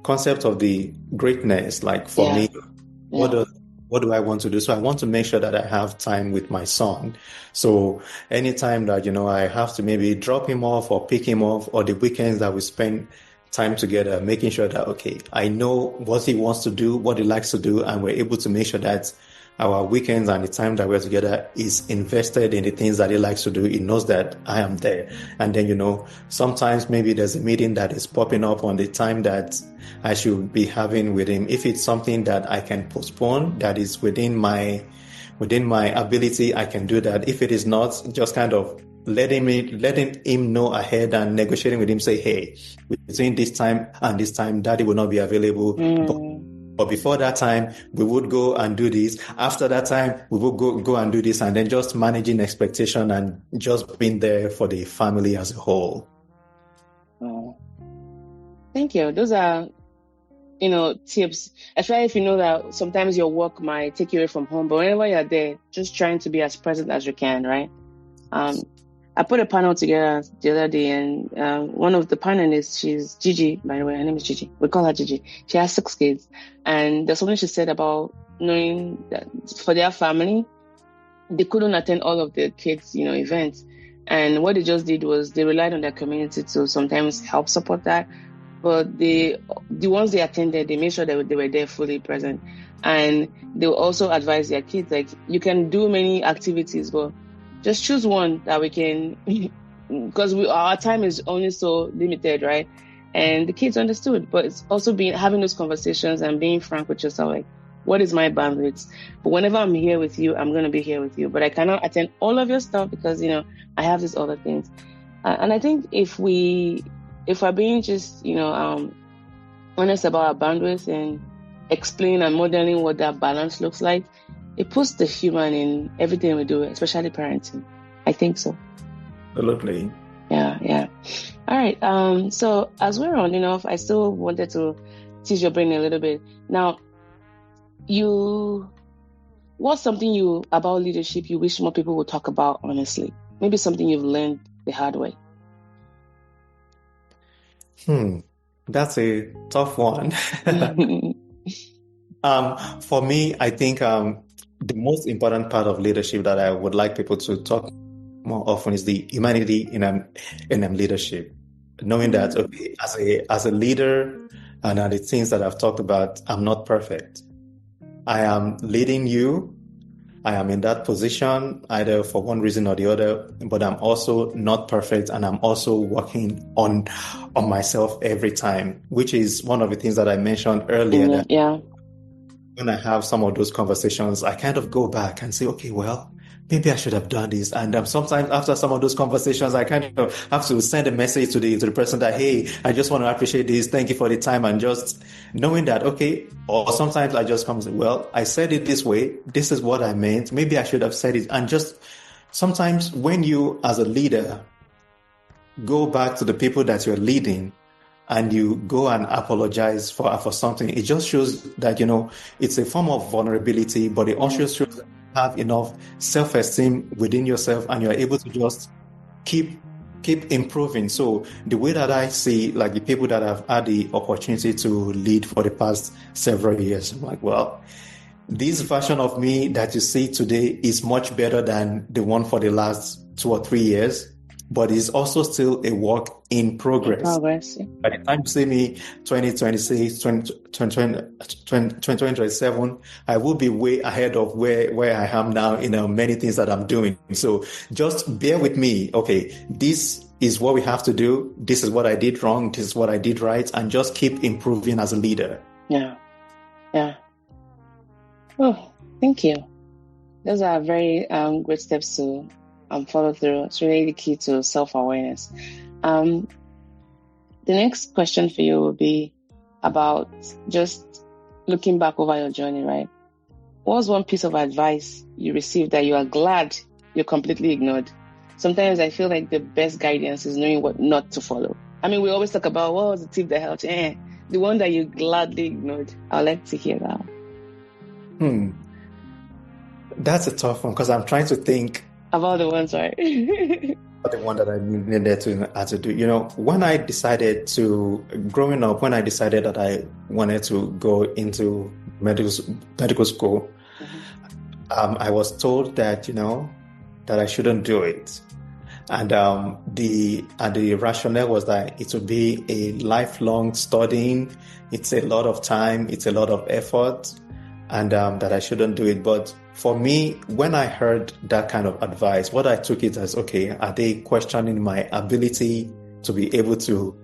concept of the greatness, like for me, what do I want to do? So I want to make sure that I have time with my son. So anytime that, I have to maybe drop him off or pick him off, or the weekends that we spend time together, making sure that, okay, I know what he wants to do, what he likes to do, and we're able to make sure that our weekends and the time that we're together is invested in the things that he likes to do. He knows that I am there. And then, sometimes maybe there's a meeting that is popping up on the time that I should be having with him. If it's something that I can postpone, that is within my ability, I can do that. If it is not, just kind of letting him know ahead and negotiating with him, say, hey, between this time and this time, Daddy will not be available. But before that time, we would go and do this. After that time, we would go and do this, and then just managing expectation and just being there for the family as a whole. Oh. Thank you. Those are, tips. Especially if you know that sometimes your work might take you away from home, but whenever you're there, just trying to be as present as you can, right? I put a panel together the other day, and one of the panelists, she's Gigi, by the way, her name is Gigi. We call her Gigi. She has 6 kids, and there's something she said about knowing that for their family, they couldn't attend all of the kids, events, and what they just did was they relied on their community to sometimes help support that. But the ones they attended, they made sure that they were there fully present, and they will also advise their kids like, you can do many activities, but just choose one that we can, because our time is only so limited, right? And the kids understood, but it's also having those conversations and being frank with yourself, like, what is my bandwidth? But whenever I'm here with you, I'm going to be here with you, but I cannot attend all of your stuff because, I have these other things. And I think if we're being just, honest about our bandwidth and explain and modeling what that balance looks like, it puts the human in everything we do, especially parenting. I think so. Absolutely. Yeah. All right. So as we're rounding off, I still wanted to tease your brain a little bit. Now, what's something about leadership you wish more people would talk about honestly? Maybe something you've learned the hard way. That's a tough one. For me, I think the most important part of leadership that I would like people to talk more often is the humanity in leadership. Knowing that, okay, as a leader, and the things that I've talked about, I'm not perfect. I am leading you. I am in that position either for one reason or the other, but I'm also not perfect, and I'm also working on myself every time, which is one of the things that I mentioned earlier. That when I have some of those conversations, I kind of go back and say, okay, well, maybe I should have done this. And sometimes after some of those conversations, I kind of have to send a message to the person that, hey, I just want to appreciate this. Thank you for the time. And just knowing that, okay, or sometimes I just come and say, well, I said it this way. This is what I meant. Maybe I should have said it. And just sometimes when you, as a leader, go back to the people that you're leading, and you go and apologize for something, it just shows that, it's a form of vulnerability, but it also shows that you have enough self-esteem within yourself, and you're able to just keep improving. So the way that I see, like, the people that have had the opportunity to lead for the past several years, I'm like, well, this version of me that you see today is much better than the one for the last 2 or 3 years. But it's also still a work in progress. Yeah. By the time you see me 2026, 2027, I will be way ahead of where I am now in many things that I'm doing. So just bear with me. Okay, this is what we have to do. This is what I did wrong. This is what I did right. And just keep improving as a leader. Yeah. Oh, thank you. Those are very great steps to follow through. It's really the key to self-awareness. The next question for you will be about just looking back over your journey, right? What was one piece of advice you received that you are glad you completely ignored? Sometimes I feel like the best guidance is knowing what not to follow. I mean, we always talk about what was the tip that helped. The one that you gladly ignored. I'd like to hear that. That's a tough one because I'm trying to think about the ones, right? The one that I needed to do. When I decided that I wanted to go into medical school, I was told that, that I shouldn't do it. And the rationale was that it would be a lifelong studying. It's a lot of time. It's a lot of effort, and that I shouldn't do it. But for me, when I heard that kind of advice, what I took it as, okay, are they questioning my ability to be able to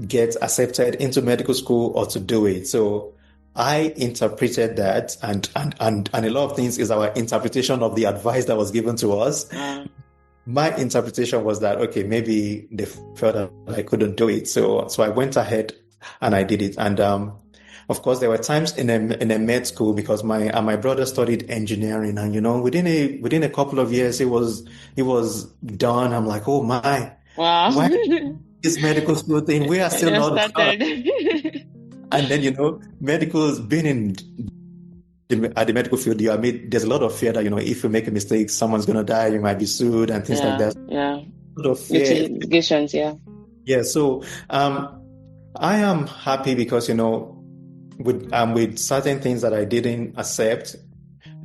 get accepted into medical school or to do it? So I interpreted that, and a lot of things is our interpretation of the advice that was given to us. My interpretation was that, okay, maybe they felt that I couldn't do it. So I went ahead and I did it. And of course, there were times in a med school because my brother studied engineering, and within a couple of years it was done. I'm like, oh my, wow, why this medical school thing? We are still not done. And then medical's been in at the medical field, there's a lot of fear that, if you make a mistake, someone's going to die, you might be sued and things like that. Yeah. A lot of fear. Litigations, yeah. Yeah. So, I am happy because, with certain things that I didn't accept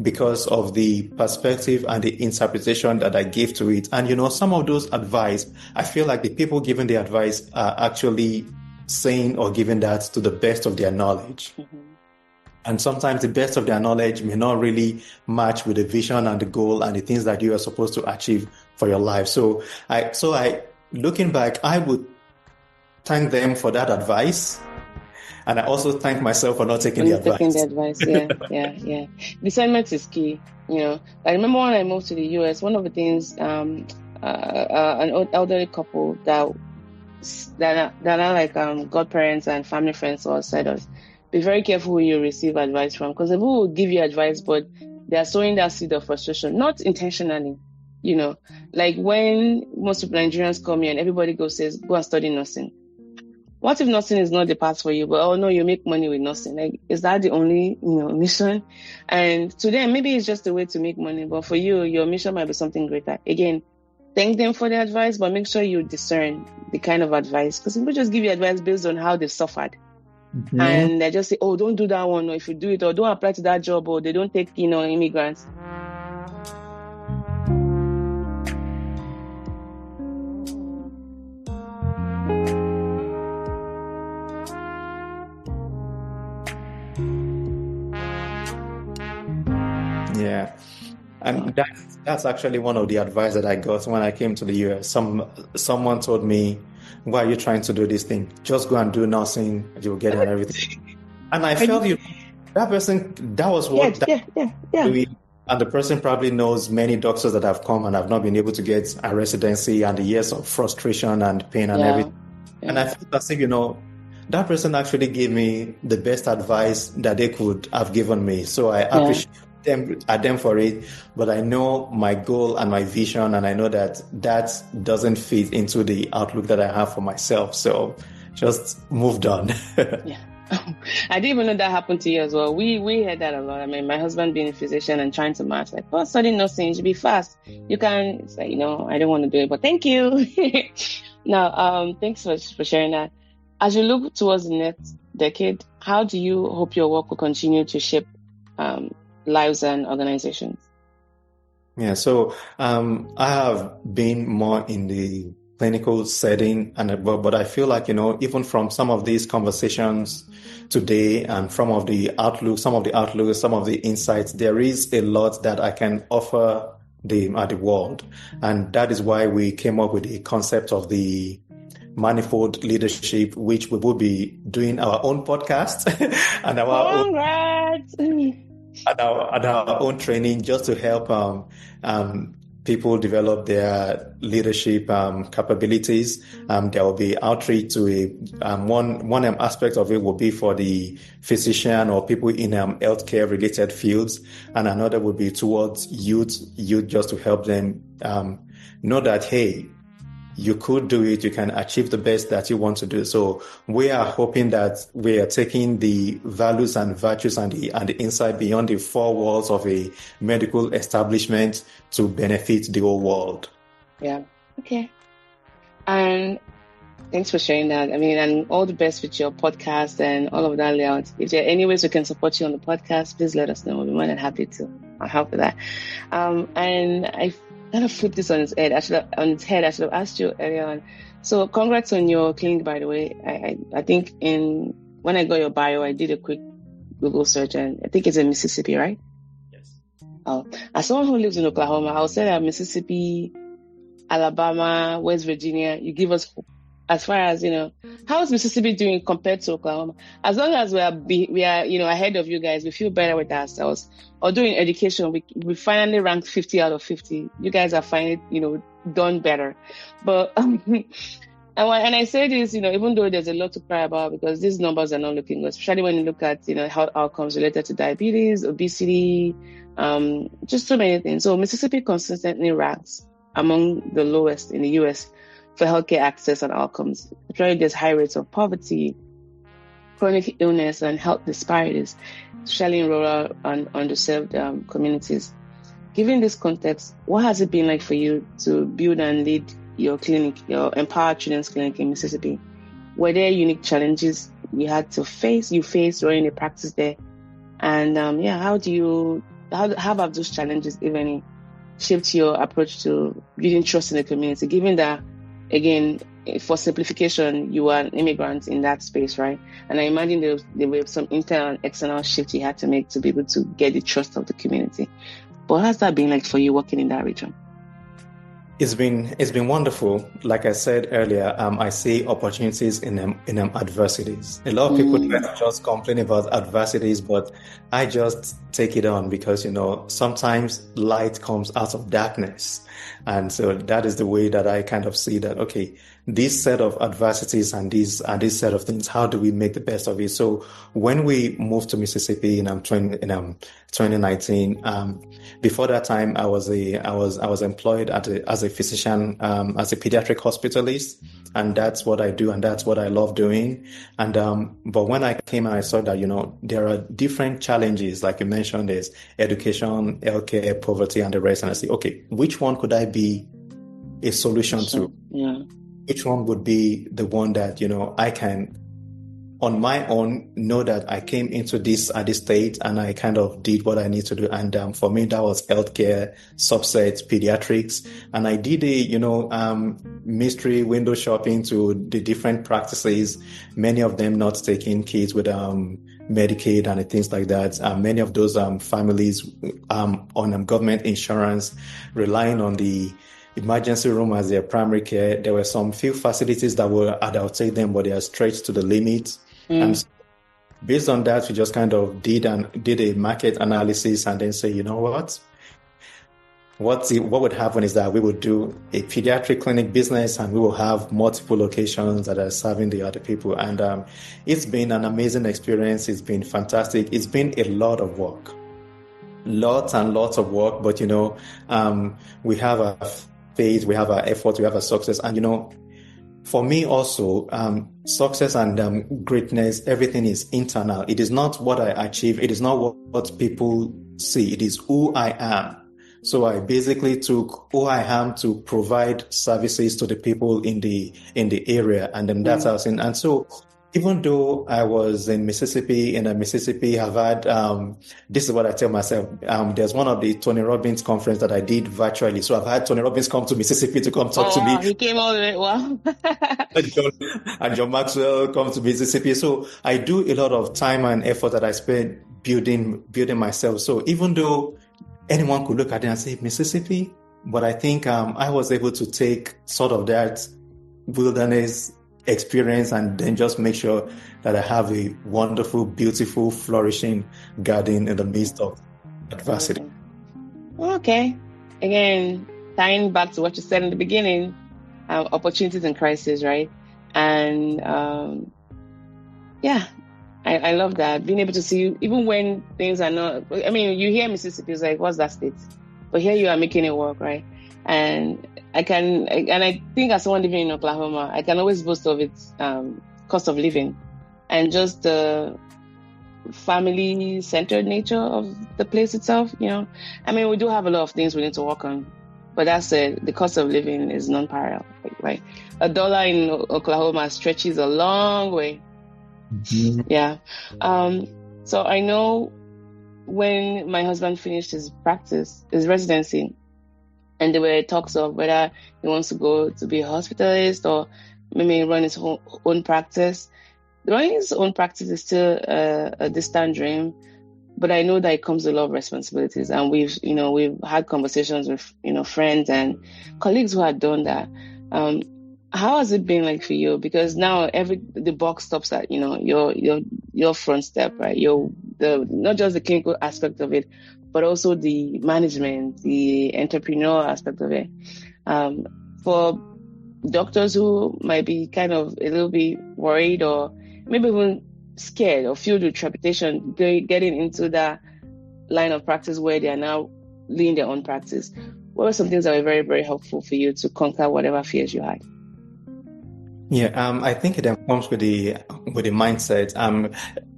because of the perspective and the interpretation that I gave to it. And, some of those advice, I feel like the people giving the advice are actually saying or giving that to the best of their knowledge. Mm-hmm. And sometimes the best of their knowledge may not really match with the vision and the goal and the things that you are supposed to achieve for your life. So looking back, I would thank them for that advice. And I also thank myself for not taking the advice. Taking the advice, yeah. Discernment is key. I remember when I moved to the US, one of the things, an elderly couple that are like godparents and family friends all said us, be very careful who you receive advice from, because people will give you advice, but they are sowing that seed of frustration, not intentionally. Like when most of Nigerians come here and everybody says, go and study nursing. What if nursing is not the path for you? But, oh no, you make money with nursing. Like, is that the only, mission? And to them, maybe it's just a way to make money. But for you, your mission might be something greater. Again, thank them for the advice, but make sure you discern the kind of advice. Because people just give you advice based on how they've suffered. Mm-hmm. And they just say, oh, don't do that one. Or if you do it, or don't apply to that job, or they don't take, immigrants. Yeah. And that's actually one of the advice that I got when I came to the US. Someone told me, why are you trying to do this thing? Just go and do nursing, you'll get it and everything. And I felt that person, that was what and the person probably knows many doctors that have come and have not been able to get a residency and the years of frustration and pain and everything. Yeah. And I felt as if, that person actually gave me the best advice that they could have given me. So I appreciate them for it, but I know my goal and my vision, and I know that doesn't fit into the outlook that I have for myself. So just moved on. Yeah. I didn't even know that happened to you as well. We heard that a lot. I mean, my husband being a physician and trying to match, like, oh, study nursing, you should be fast. You can, it's like, I don't want to do it, but thank you. Now, thanks for sharing that. As you look towards the next decade, how do you hope your work will continue to shape lives and organizations? Yeah, so I have been more in the clinical setting, but I feel like, even from some of these conversations today and some of the insights, there is a lot that I can offer the world. And that is why we came up with the concept of the manifold leadership, which we will be doing our own podcast and our own training, just to help people develop their leadership capabilities. There will be outreach to one aspect of it will be for the physician or people in healthcare related fields, and another will be towards youth just to help them know that, hey, you could do it. You can achieve the best that you want to do. So we are hoping that we are taking the values and virtues and the insight beyond the four walls of a medical establishment to benefit the whole world. Yeah. Okay. And thanks for sharing that. I mean, and all the best with your podcast and all of that layout. If there are any ways we can support you on the podcast, please let us know. We'll be more than happy to help with that. And I kind of flip this on its head. I should have asked you earlier on. So congrats on your clinic, by the way. I think when I got your bio, I did a quick Google search, and I think it's in Mississippi, right? Yes. Oh, as someone who lives in Oklahoma, I would say that Mississippi, Alabama, West Virginia, you give us hope. As far as, how is Mississippi doing compared to Oklahoma? As long as we are ahead of you guys, we feel better with ourselves. Although in education, we finally ranked 50 out of 50. You guys are finally, done better. But, and I say this, even though there's a lot to cry about, because these numbers are not looking good, especially when you look at, health outcomes related to diabetes, obesity, just so many things. So Mississippi consistently ranks among the lowest in the U.S. for healthcare access and outcomes. Particularly, there's high rates of poverty, chronic illness and health disparities, especially in rural and underserved communities. Given this context, what has it been like for you to build and lead your clinic, your Empowered Children's Clinic in Mississippi? Were there unique challenges you faced during the practice there? And how have those challenges, if any, shaped your approach to building trust in the community, given that, again, for simplification, you are an immigrant in that space, right? And I imagine there were some internal and external shifts you had to make to be able to get the trust of the community. But what has that been like for you working in that region? It's been wonderful. Like I said earlier, I see opportunities in adversities. A lot of people try to just complain about adversities, but I just take it on because, sometimes light comes out of darkness. And so that is the way that I kind of see that, okay, this set of adversities and these set of things, how do we make the best of it? So when we moved to Mississippi in 2019, before that time, I was employed as a physician, as a pediatric hospitalist, and that's what I do, and that's what I love doing. And but when I came and I saw that there are different challenges, like you mentioned, there's education, healthcare, poverty, and the rest, and I say, okay, which one could I be a solution to? Yeah. Which one would be the one that I can, on my own, know that I came into this at this state and I kind of did what I need to do. And for me, that was healthcare, subsets, pediatrics. And I did mystery window shopping to the different practices, many of them not taking kids with Medicaid and things like that. Many of those families on government insurance, relying on the emergency room as their primary care. There were some few facilities that I'll take them, but they are stretched to the limit. And so based on that, we just kind of did a market analysis and then say, you know what would happen is that we would do a pediatric clinic business and we will have multiple locations that are serving the other people. And it's been an amazing experience. It's been fantastic. It's been a lot of work, lots and lots of work, but we have a faith, we have our effort, we have a success. And for me also, success and greatness, everything is internal. It is not what I achieve. It is not what people see. It is who I am. So I basically took who I am to provide services to the people in the area, and then that's how I was in. And so even though I was in Mississippi, I've had, this is what I tell myself, there's one of the Tony Robbins conference that I did virtually. So I've had Tony Robbins come to Mississippi to come talk to me. He came all the way, wow. and John Maxwell come to Mississippi. So I do a lot of time and effort that I spend building myself. So even though anyone could look at it and say, Mississippi, but I think I was able to take sort of that wilderness experience and then just make sure that I have a wonderful, beautiful, flourishing garden in the midst of adversity. Okay. Again, tying back to what you said in the beginning, opportunities and crisis, right? And I love that. Being able to see, even when things are not, I mean, you hear Mississippi, it's like, what's that state? But here you are making it work, right? And I think as someone living in Oklahoma, I can always boast of its cost of living and just the family-centered nature of the place itself. I mean, we do have a lot of things we need to work on, but that said, the cost of living is non-parallel, right? $1 in Oklahoma stretches a long way. Mm-hmm. Yeah. So I know when my husband finished his residency, and there were talks of whether he wants to go to be a hospitalist or maybe run his own practice. Running his own practice is still a distant dream, but I know that it comes with a lot of responsibilities. And we've had conversations with, friends and colleagues who had done that. How has it been like for you? Because now the buck stops at, your front step, right? Not just the clinical aspect of it, but also the management, the entrepreneurial aspect of it. For doctors who might be kind of a little bit worried or maybe even scared or filled with trepidation getting into that line of practice where they are now leading their own practice, what were some things that were very, very helpful for you to conquer whatever fears you had? Yeah, I think it then comes with the mindset.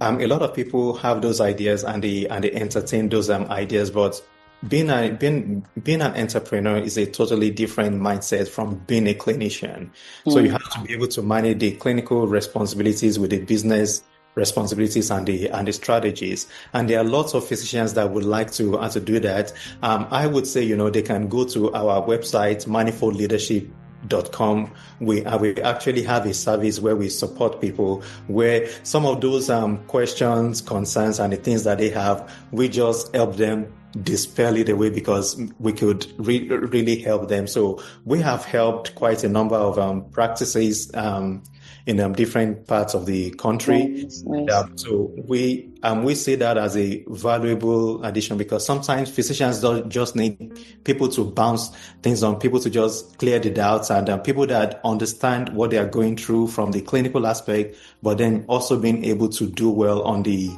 A lot of people have those ideas and they entertain those ideas, but being an entrepreneur is a totally different mindset from being a clinician. So you Mm. have to be able to manage the clinical responsibilities with the business responsibilities and the strategies. And there are lots of physicians that would like to do that. I would say, they can go to our website, manifoldleadership.com. We actually have a service where we support people, where some of those questions, concerns, and the things that they have, we just help them dispel it away because we could really help them. So we have helped quite a number of practices in different parts of the country. Nice, nice. So we see that as a valuable addition because sometimes physicians don't just need people to bounce things on, people to just clear the doubts, and people that understand what they are going through from the clinical aspect, but then also being able to do well on the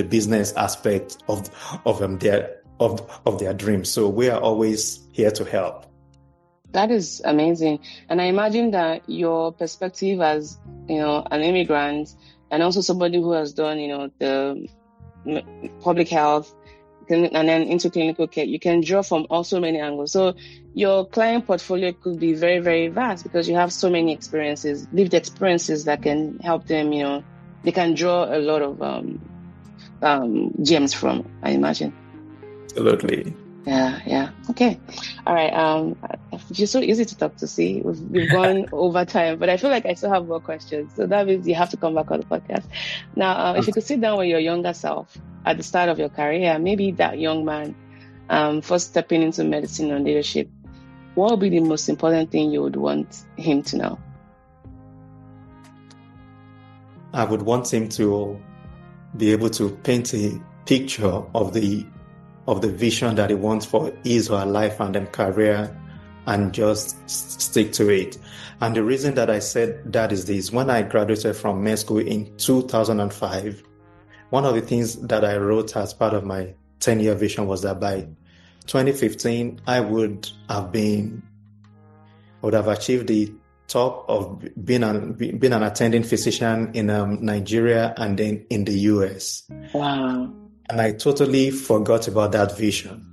business aspect of their dreams. So we are always here to help. That is amazing. And I imagine that your perspective as, an immigrant and also somebody who has done, the public health and then into clinical care, you can draw from also many angles. So your client portfolio could be very, very vast because you have so many experiences, lived experiences that can help them, they can draw a lot of gems from, I imagine. Absolutely. Yeah. Okay. All right. You're so easy to talk to. See, we've gone over time, but I feel like I still have more questions. So that means you have to come back on the podcast. Now, if you could sit down with your younger self at the start of your career, maybe that young man, first stepping into medicine and leadership, what would be the most important thing you would want him to know? I would want him to be able to paint a picture of the vision that he wants for his or her life and then career, and just stick to it. And the reason that I said that is this: when I graduated from med school in 2005, one of the things that I wrote as part of my 10-year vision was that by 2015, I would have achieved the top of being an attending physician in Nigeria and then in the US. Wow. And I totally forgot about that vision.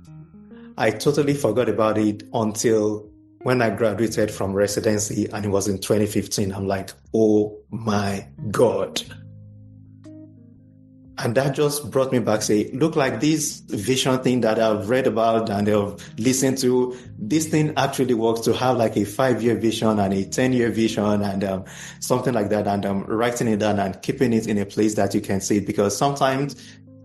I totally forgot about it until when I graduated from residency, and it was in 2015. I'm like, oh my God. And that just brought me back, say, look, like this vision thing that I've read about and I've listened to, this thing actually works to have like a 5-year vision and a 10-year vision and something like that. And writing it down and keeping it in a place that you can see it, because sometimes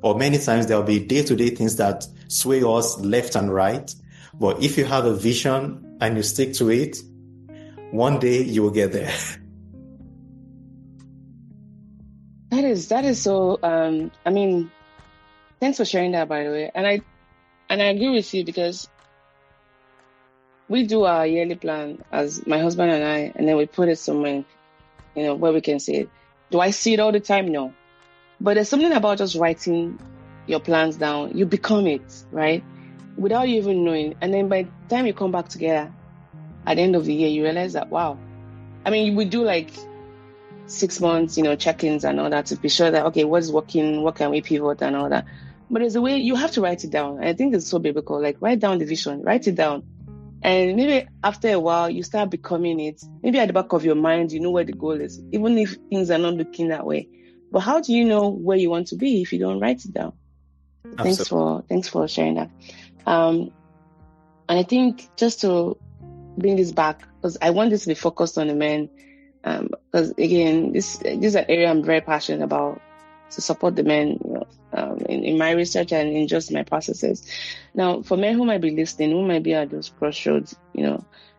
or many times there'll be day-to-day things that sway us left and right. But if you have a vision and you stick to it, one day you will get there. That is so, thanks for sharing that, by the way. And I agree with you because we do our yearly plan as my husband and I, and then we put it somewhere, where we can see it. Do I see it all the time? No. But there's something about just writing your plans down. You become it, right? Without you even knowing. And then by the time you come back together at the end of the year, you realize that, wow. We do like 6 months, check-ins and all that to be sure that, okay, what's working? What can we pivot and all that? But there's a way you have to write it down. And I think it's so biblical. Like, write down the vision, write it down. And maybe after a while, you start becoming it. Maybe at the back of your mind, you know where the goal is, even if things are not looking that way. But how do you know where you want to be if you don't write it down? Absolutely. Thanks for sharing that. And I think just to bring this back, because I want this to be focused on the men, because again, this is an area I'm very passionate about, to support the men, in my research and in just my processes. Now, for men who might be listening, who might be at those crossroads,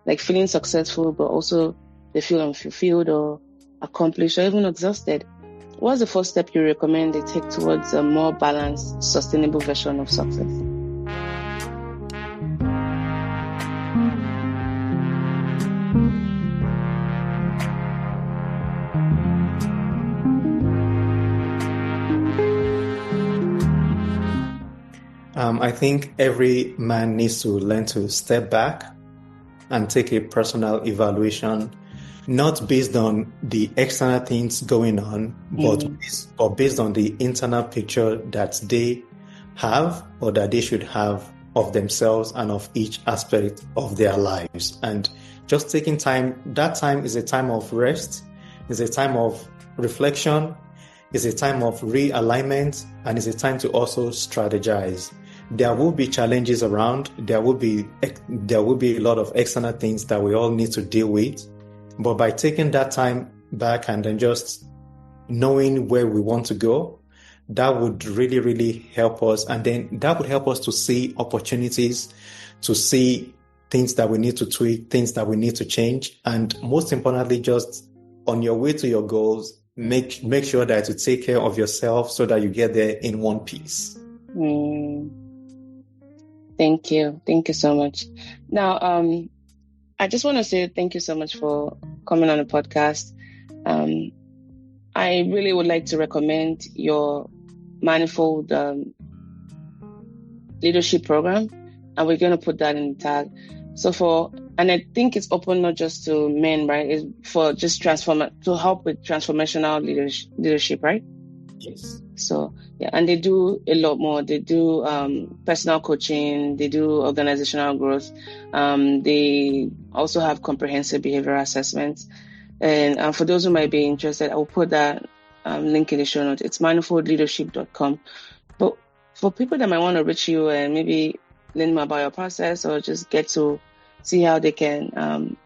like feeling successful, but also they feel unfulfilled or accomplished or even exhausted, what's the first step you recommend they take towards a more balanced, sustainable version of success? I think every man needs to learn to step back and take a personal evaluation not based on the external things going on, but based on the internal picture that they have or that they should have of themselves and of each aspect of their lives. And just taking time, that time is a time of rest, is a time of reflection, is a time of realignment, and is a time to also strategize. There will be challenges around. There will be a lot of external things that we all need to deal with. But by taking that time back and then just knowing where we want to go, that would really, really help us. And then that would help us to see opportunities, to see things that we need to tweak, things that we need to change. And most importantly, just on your way to your goals, make sure that you take care of yourself so that you get there in one piece. Thank you. Thank you so much. Now, I just want to say thank you so much for coming on the podcast. I really would like to recommend your Manifold leadership program, and we're going to put that in the tag. And I think it's open not just to men, right? It's for just to help with transformational leadership, right? Yes. So yeah, and they do a lot more. They do personal coaching. They do organizational growth. They also have comprehensive behavioral assessments. And for those who might be interested, I will put that link in the show notes. It's manifoldleadership.com. But for people that might want to reach you and maybe learn more about your process or just get to see how they can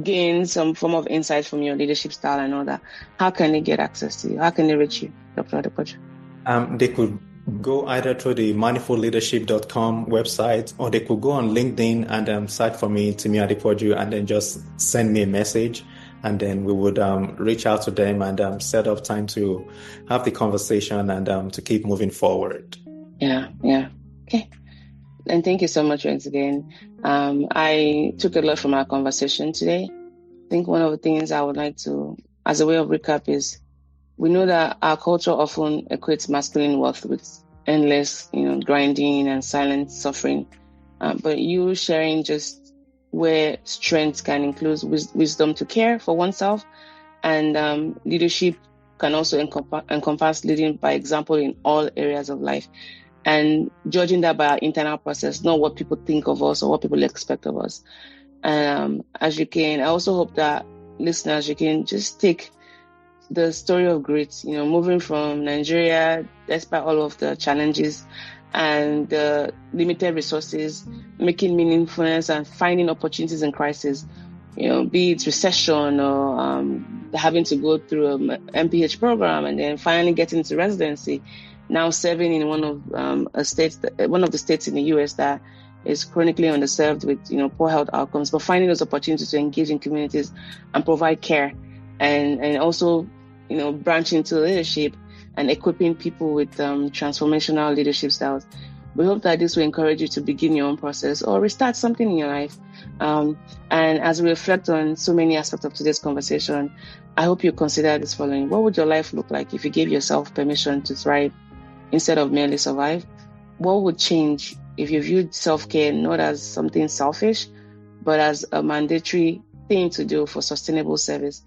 gain some form of insight from your leadership style and all that, how can they get access to you? How can they reach you, Dr. Adepoju? They could go either through the manifoldleadership.com website, or they could go on LinkedIn and search for me, Timi Adepoju, and then just send me a message. And then we would reach out to them and set up time to have the conversation and to keep moving forward. Yeah. Okay. And thank you so much once again. I took a lot from our conversation today. I think one of the things I would like to, as a way of recap, is we know that our culture often equates masculine worth with endless, grinding and silent suffering. But you sharing just where strength can include wisdom to care for oneself, and leadership can also encompass leading by example in all areas of life, and judging that by our internal process, not what people think of us or what people expect of us. As you can, I also hope that listeners, you can just take the story of grit, moving from Nigeria, despite all of the challenges and the limited resources, making meaningfulness and finding opportunities in crisis, be it recession or having to go through an MPH program and then finally getting into residency, now serving in one of the states in the US that is chronically underserved with poor health outcomes, but finding those opportunities to engage in communities and provide care, and also branch into leadership and equipping people with transformational leadership styles. We hope that this will encourage you to begin your own process or restart something in your life. And as we reflect on so many aspects of today's conversation, I hope you consider this following. What would your life look like if you gave yourself permission to thrive instead of merely survive? What would change if you viewed self-care not as something selfish, but as a mandatory thing to do for sustainable service?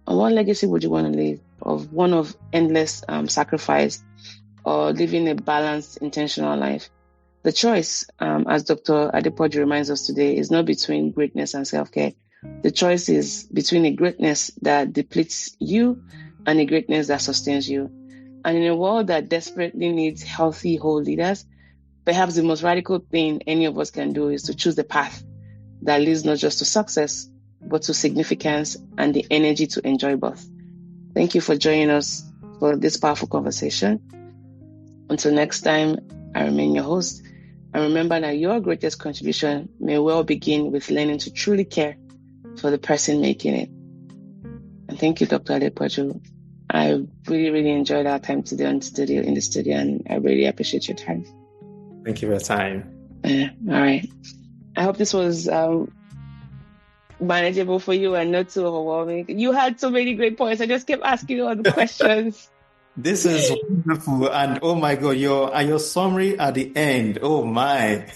And what legacy would you want to leave? Of one of endless sacrifice, or living a balanced, intentional life? The choice, as Dr. Adepoju reminds us today, is not between greatness and self-care. The choice is between a greatness that depletes you and a greatness that sustains you. And in a world that desperately needs healthy, whole leaders, perhaps the most radical thing any of us can do is to choose the path that leads not just to success, but to significance and the energy to enjoy both. Thank you for joining us for this powerful conversation. Until next time, I remain your host. And remember that your greatest contribution may well begin with learning to truly care for the person making it. And thank you, Dr. Adepoju. I really, really enjoyed our time today in the studio, and I really appreciate your time. Thank you for your time. All right. I hope this was manageable for you and not too overwhelming. You had so many great points. I just kept asking you all the questions. This is wonderful, and oh my God, your summary at the end. Oh my!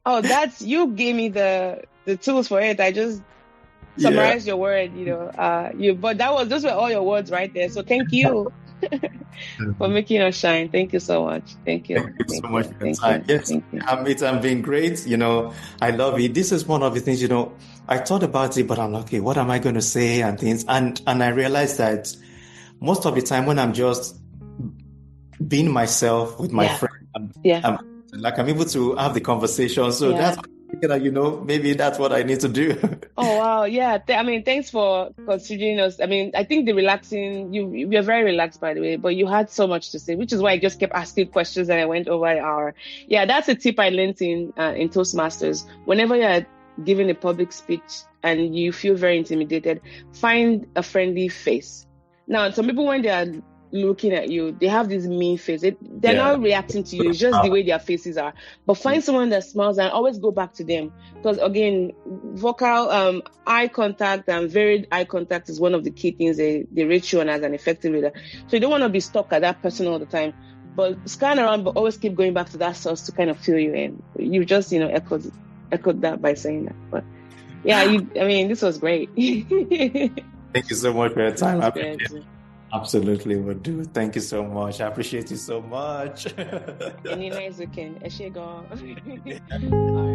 Oh, you gave me the tools for it. I just Yeah. summarize your word, but those were all your words right there. So thank you for making us shine. Thank you so much. Thank Thank you. you so Thank much you. for your Thank time. you. Yes, Thank you. it's been great. I love it. This is one of the things, I thought about it, but I'm like, okay, what am I going to say and things? And I realized that most of the time when I'm just being myself with my Yeah. friend, Yeah. I'm I'm able to have the conversation. So that's Yeah. what I'm thinking that, maybe that's what I need to do. Oh wow, yeah. I mean, thanks for considering us. I mean, I think the relaxing you're very relaxed by the way, but you had so much to say, which is why I just kept asking questions and I went over an hour. Yeah, that's a tip I learned in Toastmasters. Whenever you're giving a public speech and you feel very intimidated, find a friendly face. Now, some people when they are looking at you, they have this mean face. They're Yeah. not reacting to you. It's just the way their faces are. But find someone that smiles and always go back to them because again, vocal eye contact and varied eye contact is one of the key things they rate you on as an effective leader. So you don't want to be stuck at that person all the time, but scan around, but always keep going back to that source to kind of fill you in. You just echoed that by saying that. But yeah, I mean, this was great. Thank you so much for your This time. was I great. appreciate it. Absolutely will do. Thank you so much. I appreciate you so much. Any nice weekend. Eshe go. All right,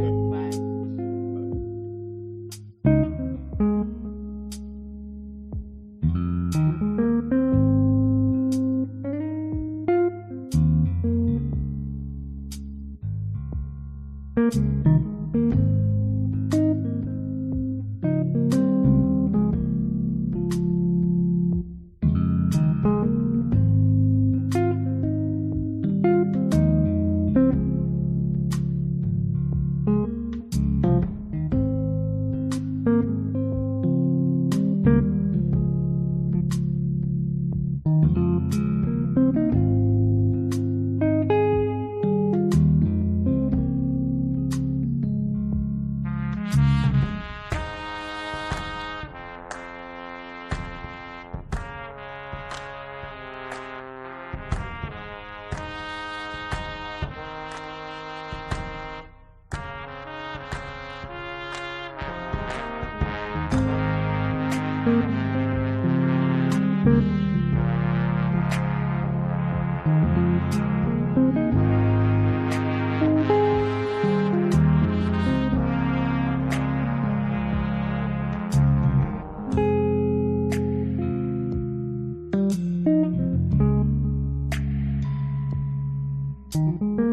bye.